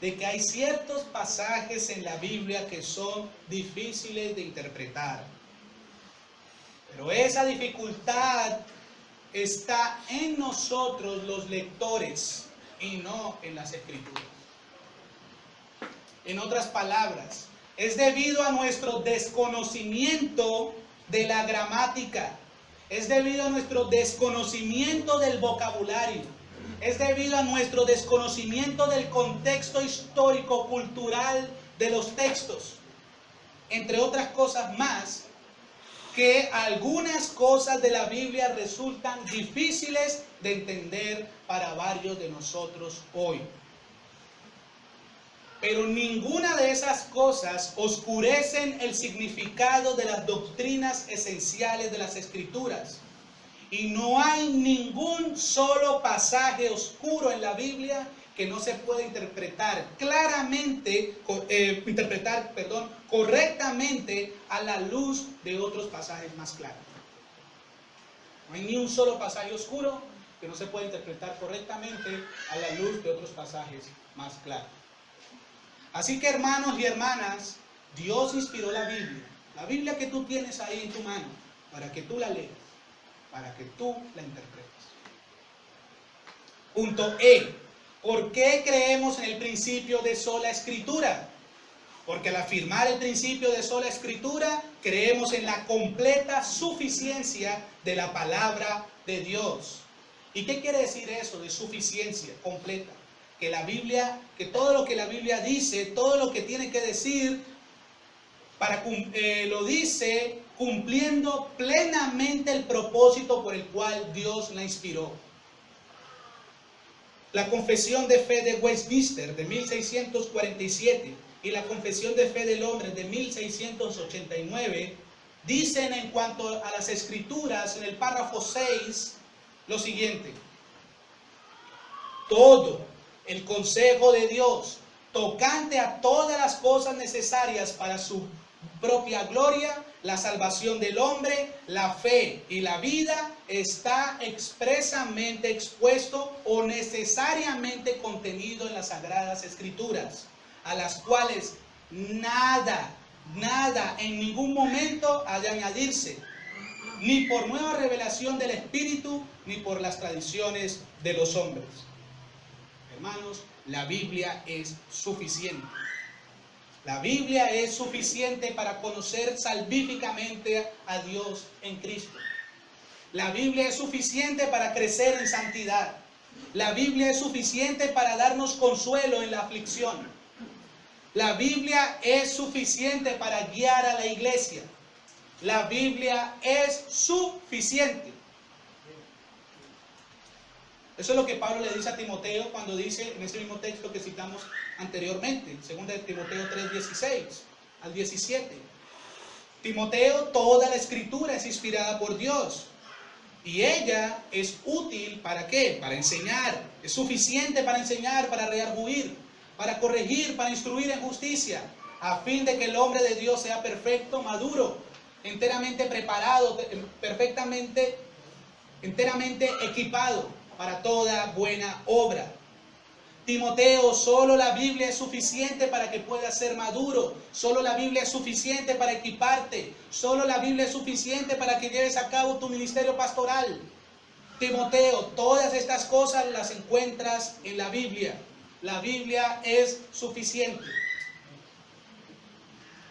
de que hay ciertos pasajes en la Biblia que son difíciles de interpretar. Pero esa dificultad está en nosotros los lectores y no en las Escrituras. En otras palabras, es debido a nuestro desconocimiento de la gramática, es debido a nuestro desconocimiento del vocabulario, es debido a nuestro desconocimiento del contexto histórico-cultural de los textos, entre otras cosas más, que algunas cosas de la Biblia resultan difíciles de entender para varios de nosotros hoy. Pero ninguna de esas cosas oscurecen el significado de las doctrinas esenciales de las Escrituras. Y no hay ningún solo pasaje oscuro en la Biblia que no se pueda interpretar correctamente a la luz de otros pasajes más claros. No hay ni un solo pasaje oscuro que no se puede interpretar correctamente a la luz de otros pasajes más claros. Así que, hermanos y hermanas, Dios inspiró la Biblia que tú tienes ahí en tu mano, para que tú la leas, para que tú la interpretes. Punto E. ¿Por qué creemos en el principio de sola escritura? Porque al afirmar el principio de sola escritura, creemos en la completa suficiencia de la palabra de Dios. ¿Y qué quiere decir eso de suficiencia completa? Que la Biblia, que todo lo que la Biblia dice, todo lo que tiene que decir, lo dice cumpliendo plenamente el propósito por el cual Dios la inspiró. La Confesión de Fe de Westminster de 1647 y la Confesión de Fe del Hombre de 1689 dicen en cuanto a las Escrituras, en el párrafo 6, lo siguiente: todo el consejo de Dios tocante a todas las cosas necesarias para su propia gloria, la salvación del hombre, la fe y la vida, está expresamente expuesto o necesariamente contenido en las Sagradas Escrituras, a las cuales nada en ningún momento ha de añadirse, ni por nueva revelación del Espíritu, ni por las tradiciones de los hombres. Hermanos, la Biblia es suficiente. La Biblia es suficiente para conocer salvíficamente a Dios en Cristo. La Biblia es suficiente para crecer en santidad. La Biblia es suficiente para darnos consuelo en la aflicción. La Biblia es suficiente para guiar a la iglesia. La Biblia es suficiente. Eso es lo que Pablo le dice a Timoteo cuando dice en ese mismo texto que citamos anteriormente, 2 de Timoteo 3:16 al 17. Timoteo, toda la escritura es inspirada por Dios y ella es útil ¿para qué? Para enseñar, es suficiente para enseñar, para redarguir, para corregir, para instruir en justicia, a fin de que el hombre de Dios sea perfecto, maduro, enteramente preparado, enteramente equipado para toda buena obra. Timoteo, solo la Biblia es suficiente para que puedas ser maduro. Solo la Biblia es suficiente para equiparte. Solo la Biblia es suficiente para que lleves a cabo tu ministerio pastoral. Timoteo, todas estas cosas las encuentras en la Biblia. La Biblia es suficiente.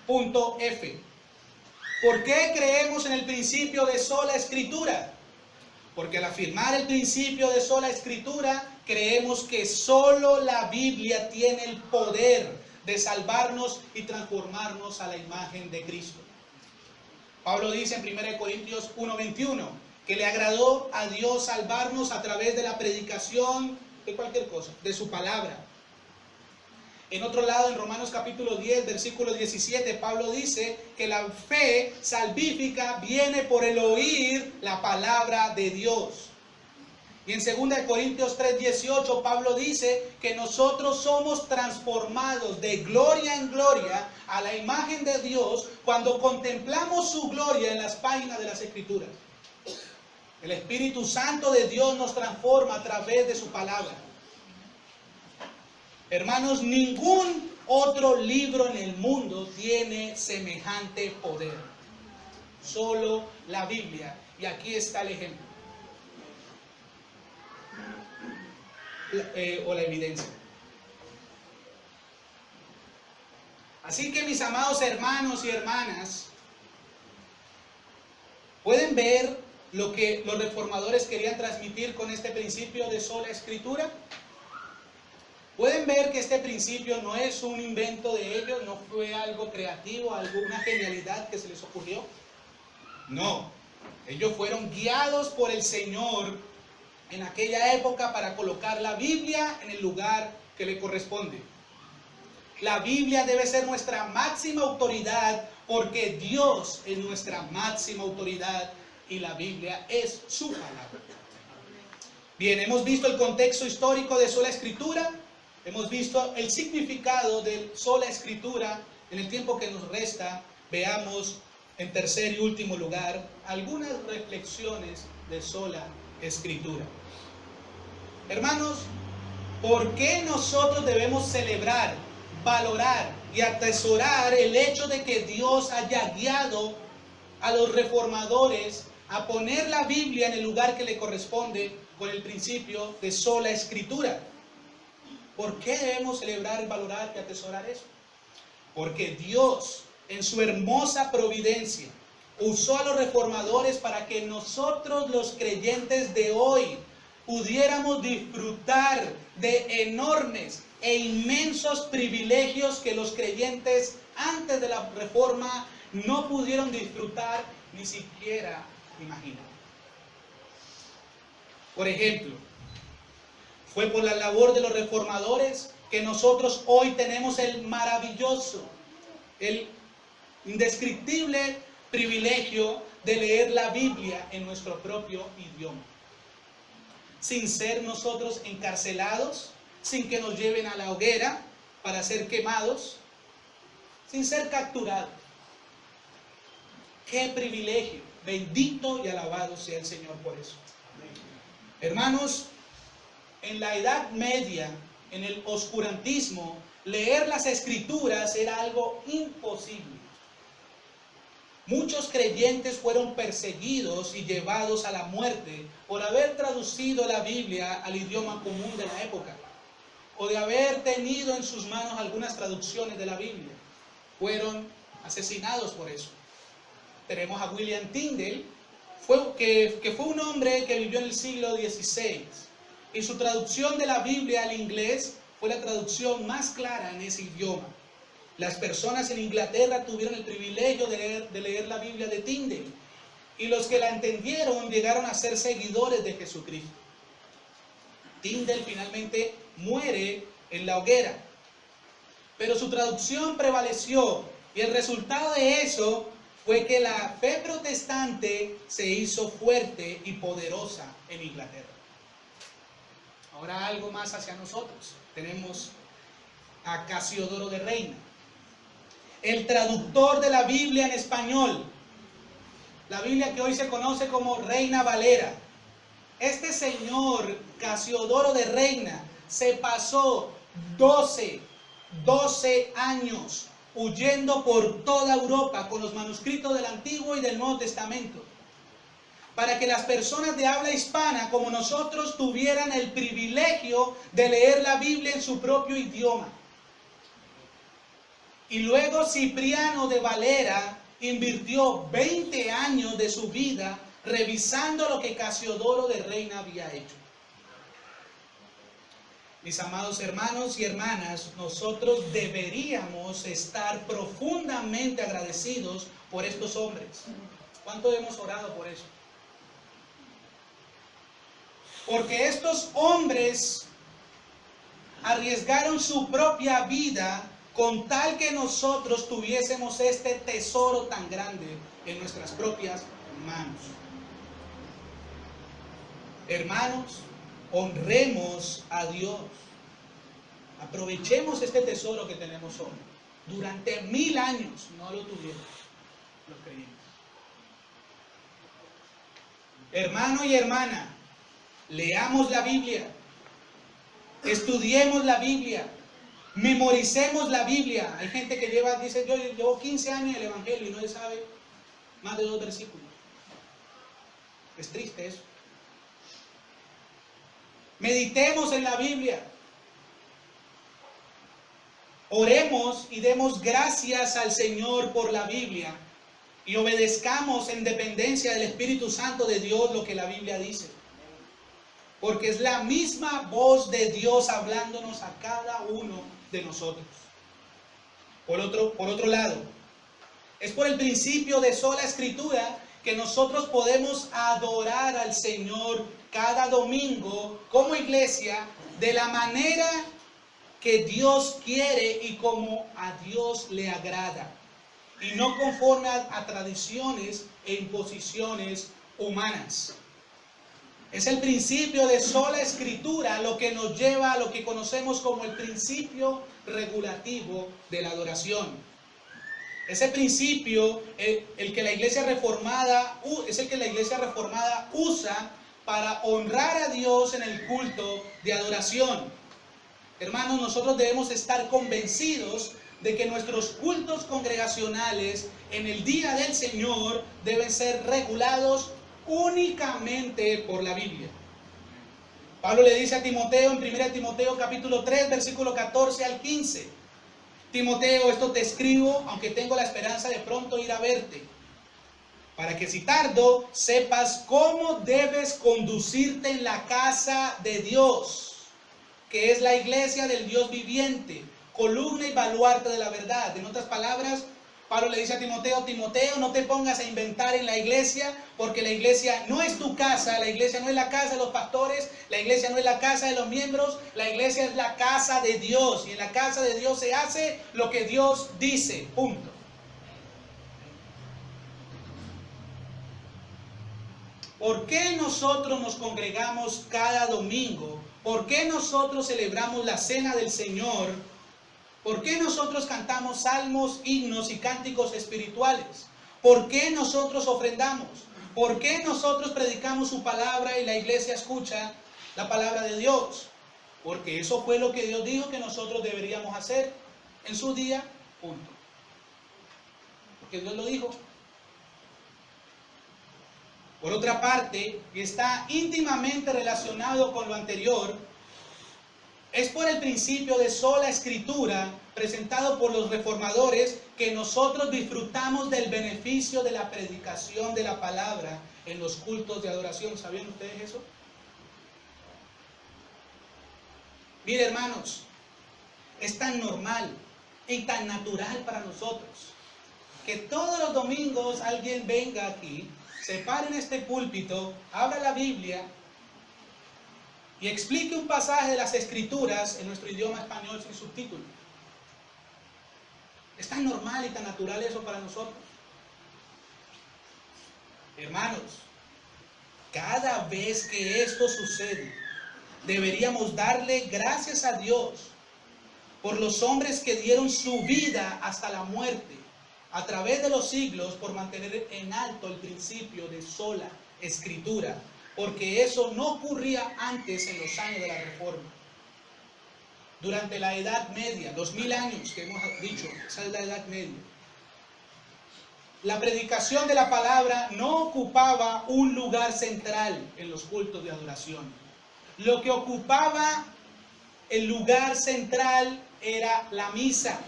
Punto F. ¿Por qué creemos en el principio de sola escritura? Porque al afirmar el principio de sola escritura, creemos que solo la Biblia tiene el poder de salvarnos y transformarnos a la imagen de Cristo. Pablo dice en 1 Corintios 1:21 que le agradó a Dios salvarnos a través de la predicación de cualquier cosa, de su palabra. En otro lado, en Romanos capítulo 10, versículo 17, Pablo dice que la fe salvífica viene por el oír la palabra de Dios. Y en 2 Corintios 3:18, Pablo dice que nosotros somos transformados de gloria en gloria a la imagen de Dios cuando contemplamos su gloria en las páginas de las Escrituras. El Espíritu Santo de Dios nos transforma a través de su palabra. Hermanos, ningún otro libro en el mundo tiene semejante poder. Solo la Biblia. Y aquí está el ejemplo. O la evidencia. Así que, mis amados hermanos y hermanas, ¿pueden ver lo que los reformadores querían transmitir con este principio de sola escritura? ¿Pueden ver que este principio no es un invento de ellos, no fue algo creativo, alguna genialidad que se les ocurrió? No, ellos fueron guiados por el Señor en aquella época para colocar la Biblia en el lugar que le corresponde. La Biblia debe ser nuestra máxima autoridad porque Dios es nuestra máxima autoridad y la Biblia es su palabra. Bien, hemos visto el contexto histórico de sola escritura. Hemos visto el significado de sola escritura. En el tiempo que nos resta, veamos en tercer y último lugar algunas reflexiones de sola escritura. Hermanos, ¿por qué nosotros debemos celebrar, valorar y atesorar el hecho de que Dios haya guiado a los reformadores a poner la Biblia en el lugar que le corresponde con el principio de sola escritura? ¿Por qué debemos celebrar, valorar y atesorar eso? Porque Dios, en su hermosa providencia, usó a los reformadores para que nosotros, los creyentes de hoy, pudiéramos disfrutar de enormes e inmensos privilegios que los creyentes antes de la Reforma no pudieron disfrutar ni siquiera imaginar. Por ejemplo, fue por la labor de los reformadores que nosotros hoy tenemos el maravilloso, el indescriptible privilegio de leer la Biblia en nuestro propio idioma, sin ser nosotros encarcelados, sin que nos lleven a la hoguera para ser quemados, sin ser capturados. ¡Qué privilegio! Bendito y alabado sea el Señor por eso. Hermanos, en la Edad Media, en el oscurantismo, leer las Escrituras era algo imposible. Muchos creyentes fueron perseguidos y llevados a la muerte por haber traducido la Biblia al idioma común de la época, o de haber tenido en sus manos algunas traducciones de la Biblia. Fueron asesinados por eso. Tenemos a William Tyndale, que fue un hombre que vivió en el siglo XVI, y su traducción de la Biblia al inglés fue la traducción más clara en ese idioma. Las personas en Inglaterra tuvieron el privilegio de leer la Biblia de Tyndale, y los que la entendieron llegaron a ser seguidores de Jesucristo. Tyndale finalmente muere en la hoguera, pero su traducción prevaleció, y el resultado de eso fue que la fe protestante se hizo fuerte y poderosa en Inglaterra. Ahora algo más hacia nosotros. Tenemos a Casiodoro de Reina, el traductor de la Biblia en español, la Biblia que hoy se conoce como Reina Valera. Este señor Casiodoro de Reina se pasó 12 años huyendo por toda Europa con los manuscritos del Antiguo y del Nuevo Testamento, para que las personas de habla hispana como nosotros tuvieran el privilegio de leer la Biblia en su propio idioma. Y luego Cipriano de Valera invirtió 20 años de su vida revisando lo que Casiodoro de Reina había hecho. Mis amados hermanos y hermanas, nosotros deberíamos estar profundamente agradecidos por estos hombres. ¿Cuánto hemos orado por eso? Porque estos hombres arriesgaron su propia vida con tal que nosotros tuviésemos este tesoro tan grande en nuestras propias manos. Hermanos, honremos a Dios. Aprovechemos este tesoro que tenemos hoy. Durante 1000 años no lo tuvieron los creyentes. Hermano y hermana, leamos la Biblia, estudiemos la Biblia, memoricemos la Biblia. Hay gente que dice, yo llevo 15 años en el Evangelio y no sabe más de 2 versículos. Es triste eso. Meditemos en la Biblia. Oremos y demos gracias al Señor por la Biblia y obedezcamos en dependencia del Espíritu Santo de Dios lo que la Biblia dice. Porque es la misma voz de Dios hablándonos a cada uno de nosotros. Por otro lado, es por el principio de sola escritura que nosotros podemos adorar al Señor cada domingo como iglesia de la manera que Dios quiere y como a Dios le agrada, y no conforme a tradiciones e imposiciones humanas. Es el principio de sola escritura lo que nos lleva a lo que conocemos como el principio regulativo de la adoración. Ese principio es el que la Iglesia Reformada usa para honrar a Dios en el culto de adoración. Hermanos, nosotros debemos estar convencidos de que nuestros cultos congregacionales en el día del Señor deben ser regulados únicamente por la Biblia. Pablo le dice a Timoteo en 1 Timoteo capítulo 3, versículo 14 al 15. Timoteo, esto te escribo, aunque tengo la esperanza de pronto ir a verte, para que si tardo, sepas cómo debes conducirte en la casa de Dios, que es la iglesia del Dios viviente, columna y baluarte de la verdad. En otras palabras, Pablo le dice a Timoteo, Timoteo, no te pongas a inventar en la iglesia, porque la iglesia no es tu casa, la iglesia no es la casa de los pastores, la iglesia no es la casa de los miembros, la iglesia es la casa de Dios, y en la casa de Dios se hace lo que Dios dice, punto. ¿Por qué nosotros nos congregamos cada domingo? ¿Por qué nosotros celebramos la cena del Señor? ¿Por qué nosotros cantamos salmos, himnos y cánticos espirituales? ¿Por qué nosotros ofrendamos? ¿Por qué nosotros predicamos su palabra y la iglesia escucha la palabra de Dios? Porque eso fue lo que Dios dijo que nosotros deberíamos hacer en su día, punto. Porque Dios lo dijo. Por otra parte, y está íntimamente relacionado con lo anterior, es por el principio de sola escritura presentado por los reformadores que nosotros disfrutamos del beneficio de la predicación de la palabra en los cultos de adoración. ¿Sabían ustedes eso? Mire, hermanos, es tan normal y tan natural para nosotros que todos los domingos alguien venga aquí, se pare en este púlpito, abra la Biblia y explique un pasaje de las Escrituras en nuestro idioma español sin subtítulos. Es tan normal y tan natural eso para nosotros. Hermanos, cada vez que esto sucede, deberíamos darle gracias a Dios por los hombres que dieron su vida hasta la muerte a través de los siglos por mantener en alto el principio de sola escritura, porque eso no ocurría antes en los años de la Reforma. Durante la Edad Media, 2000 años que hemos dicho, esa es la Edad Media, la predicación de la palabra no ocupaba un lugar central en los cultos de adoración. Lo que ocupaba el lugar central era la misa,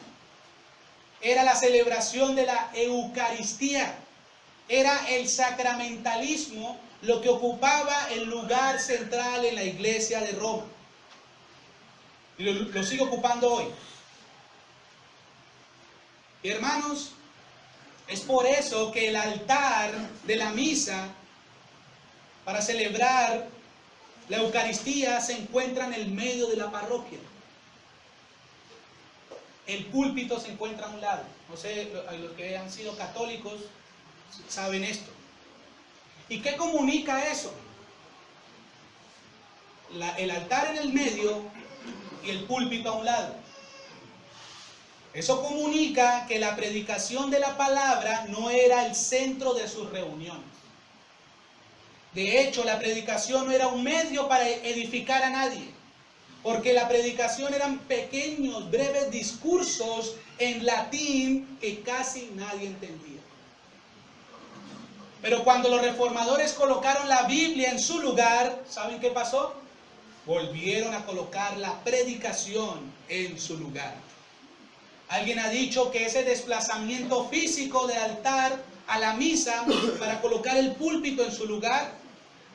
era la celebración de la Eucaristía, era el sacramentalismo lo que ocupaba el lugar central en la iglesia de Roma. Y lo sigue ocupando hoy. Y hermanos, es por eso que el altar de la misa para celebrar la Eucaristía se encuentra en el medio de la parroquia. El púlpito se encuentra a un lado. No sé, los que han sido católicos saben esto. ¿Y qué comunica eso? El altar en el medio y el púlpito a un lado. Eso comunica que la predicación de la palabra no era el centro de sus reuniones. De hecho, la predicación no era un medio para edificar a nadie, porque la predicación eran pequeños, breves discursos en latín que casi nadie entendía. Pero cuando los reformadores colocaron la Biblia en su lugar, ¿saben qué pasó? Volvieron a colocar la predicación en su lugar. Alguien ha dicho que ese desplazamiento físico del altar a la misa para colocar el púlpito en su lugar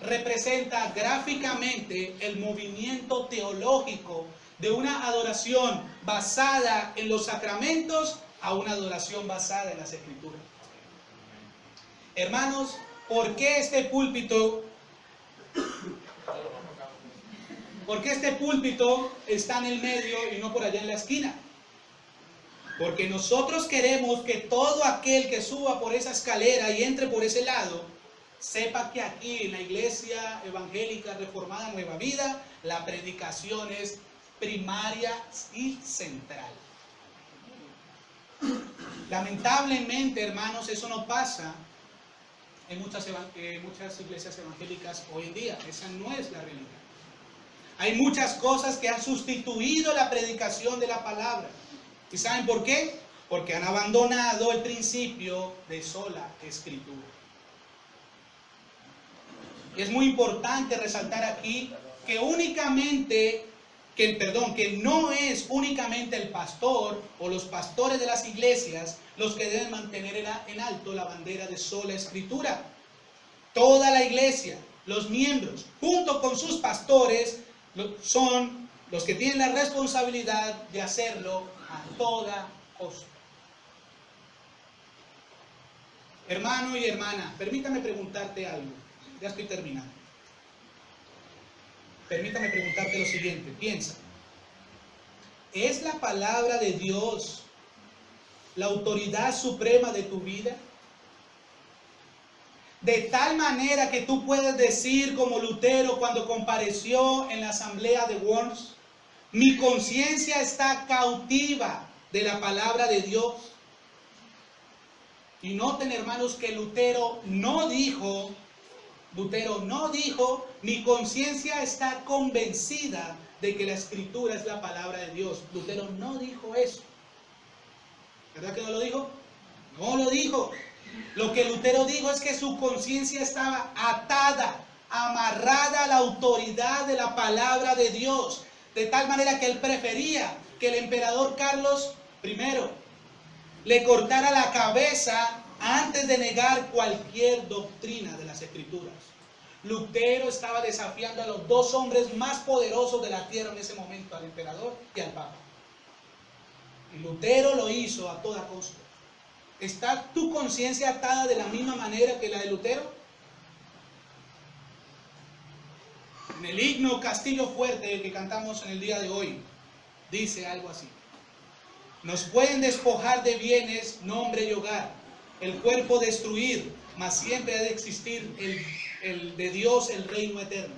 representa gráficamente el movimiento teológico de una adoración basada en los sacramentos a una adoración basada en las Escrituras. Hermanos, ¿por qué este púlpito está en el medio y no por allá en la esquina? Porque nosotros queremos que todo aquel que suba por esa escalera y entre por ese lado, sepa que aquí en la Iglesia Evangélica Reformada Nueva Vida, la predicación es primaria y central. Lamentablemente, hermanos, eso no pasa en muchas iglesias evangélicas hoy en día. Esa no es la realidad. Hay muchas cosas que han sustituido la predicación de la palabra. ¿Y saben por qué? Porque han abandonado el principio de sola escritura. Y es muy importante resaltar aquí que que no es únicamente el pastor o los pastores de las iglesias los que deben mantener en alto la bandera de sola escritura. Toda la iglesia, los miembros, junto con sus pastores, son los que tienen la responsabilidad de hacerlo a toda costa. Hermano y hermana, permítame preguntarte algo. Ya estoy terminando. Permítame preguntarte lo siguiente. Piensa. ¿Es la palabra de Dios la autoridad suprema de tu vida? De tal manera que tú puedes decir como Lutero cuando compareció en la asamblea de Worms: mi conciencia está cautiva de la palabra de Dios. Y noten, hermanos, que Lutero no dijo, mi conciencia está convencida de que la escritura es la palabra de Dios. Lutero no dijo eso. ¿Verdad que no lo dijo? No lo dijo. Lo que Lutero dijo es que su conciencia estaba atada, amarrada a la autoridad de la palabra de Dios, de tal manera que él prefería que el emperador Carlos I le cortara la cabeza antes de negar cualquier doctrina de las Escrituras. Lutero estaba desafiando a los dos hombres más poderosos de la tierra en ese momento, al emperador y al papa. Y Lutero lo hizo a toda costa. ¿Está tu conciencia atada de la misma manera que la de Lutero? En el himno Castillo Fuerte que cantamos en el día de hoy, dice algo así: nos pueden despojar de bienes, nombre y hogar, el cuerpo destruir, mas siempre ha de existir el de Dios, el reino eterno.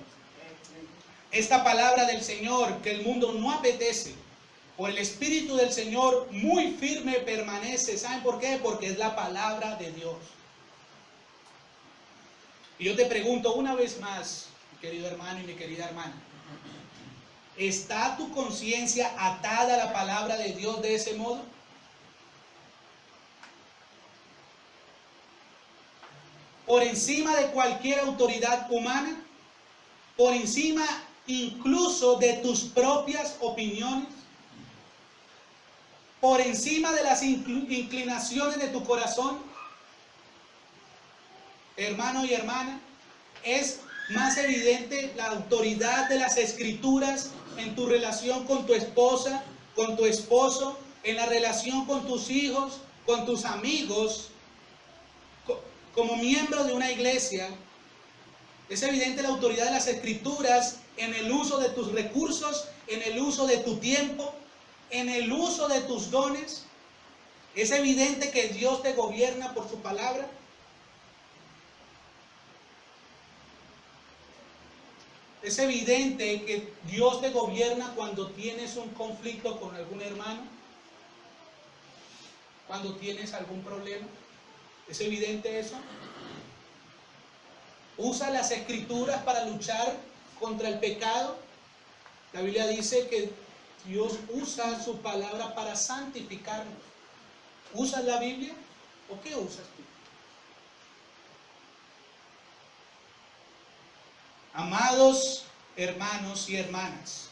Esta palabra del Señor que el mundo no apetece, por el Espíritu del Señor muy firme permanece. ¿Saben por qué? Porque es la palabra de Dios. Y yo te pregunto una vez más, mi querido hermano y mi querida hermana, ¿está tu conciencia atada a la palabra de Dios de ese modo? Por encima de cualquier autoridad humana, por encima incluso de tus propias opiniones, por encima de las inclinaciones de tu corazón. Hermano y hermana, es más evidente la autoridad de las Escrituras en tu relación con tu esposa, con tu esposo, en la relación con tus hijos, con tus amigos, como miembro de una iglesia. Es evidente la autoridad de las Escrituras en el uso de tus recursos, en el uso de tu tiempo, en el uso de tus dones. Es evidente que Dios te gobierna por su palabra. Es evidente que Dios te gobierna cuando tienes un conflicto con algún hermano, cuando tienes algún problema. ¿Es evidente eso? Usa las Escrituras para luchar contra el pecado. La Biblia dice que Dios usa su palabra para santificarnos. ¿Usas la Biblia o qué usas tú? Amados hermanos y hermanas,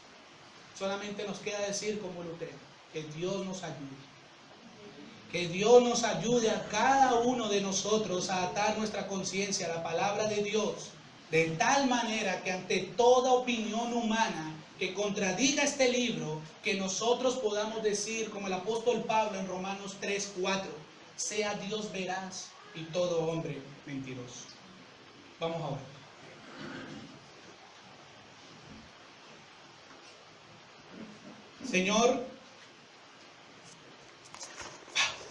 solamente nos queda decir como Lutero, que Dios nos ayude. Que Dios nos ayude a cada uno de nosotros a atar nuestra conciencia a la palabra de Dios, de tal manera que ante toda opinión humana que contradiga este libro, que nosotros podamos decir, como el apóstol Pablo en Romanos 3:4, sea Dios veraz y todo hombre mentiroso. Vamos a orar. Señor,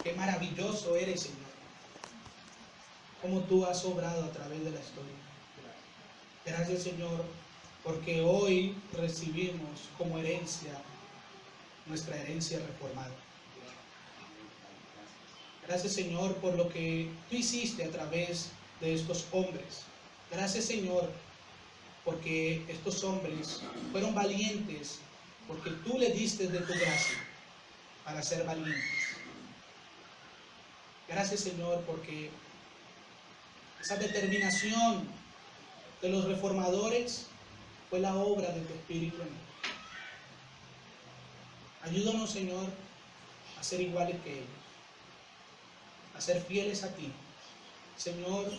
qué maravilloso eres, Señor, cómo tú has obrado a través de la historia. Gracias, Señor, porque hoy recibimos como herencia nuestra herencia reformada. Gracias, Señor, por lo que tú hiciste a través de estos hombres. Gracias, Señor, porque estos hombres fueron valientes, porque tú le diste de tu gracia para ser valientes. Gracias, Señor, porque esa determinación de los reformadores fue la obra de tu Espíritu en ellos. Ayúdanos, Señor, a ser iguales que ellos, a ser fieles a ti. Señor,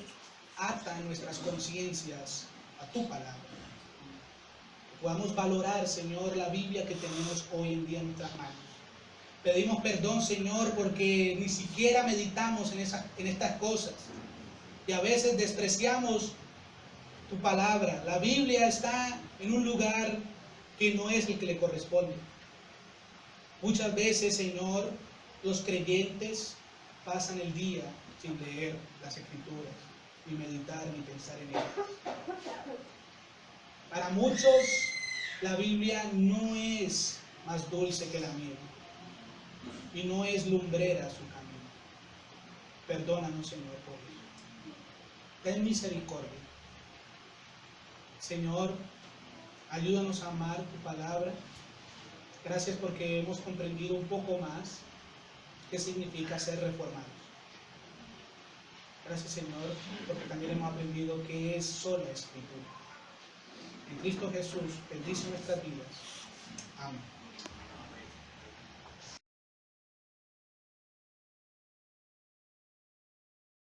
ata nuestras conciencias a tu palabra. Que podamos valorar, Señor, la Biblia que tenemos hoy en día en nuestras manos. Pedimos perdón, Señor, porque ni siquiera meditamos en estas cosas. Y a veces despreciamos tu palabra. La Biblia está en un lugar que no es el que le corresponde. Muchas veces, Señor, los creyentes pasan el día sin leer las Escrituras, ni meditar, ni pensar en ellas. Para muchos, la Biblia no es más dulce que la miel, y no es lumbrera su camino. Perdónanos, Señor, por eso. Ten misericordia. Señor, ayúdanos a amar tu palabra. Gracias porque hemos comprendido un poco más qué significa ser reformados. Gracias, Señor, porque también hemos aprendido qué es sola Escritura. En Cristo Jesús, bendice nuestras vidas.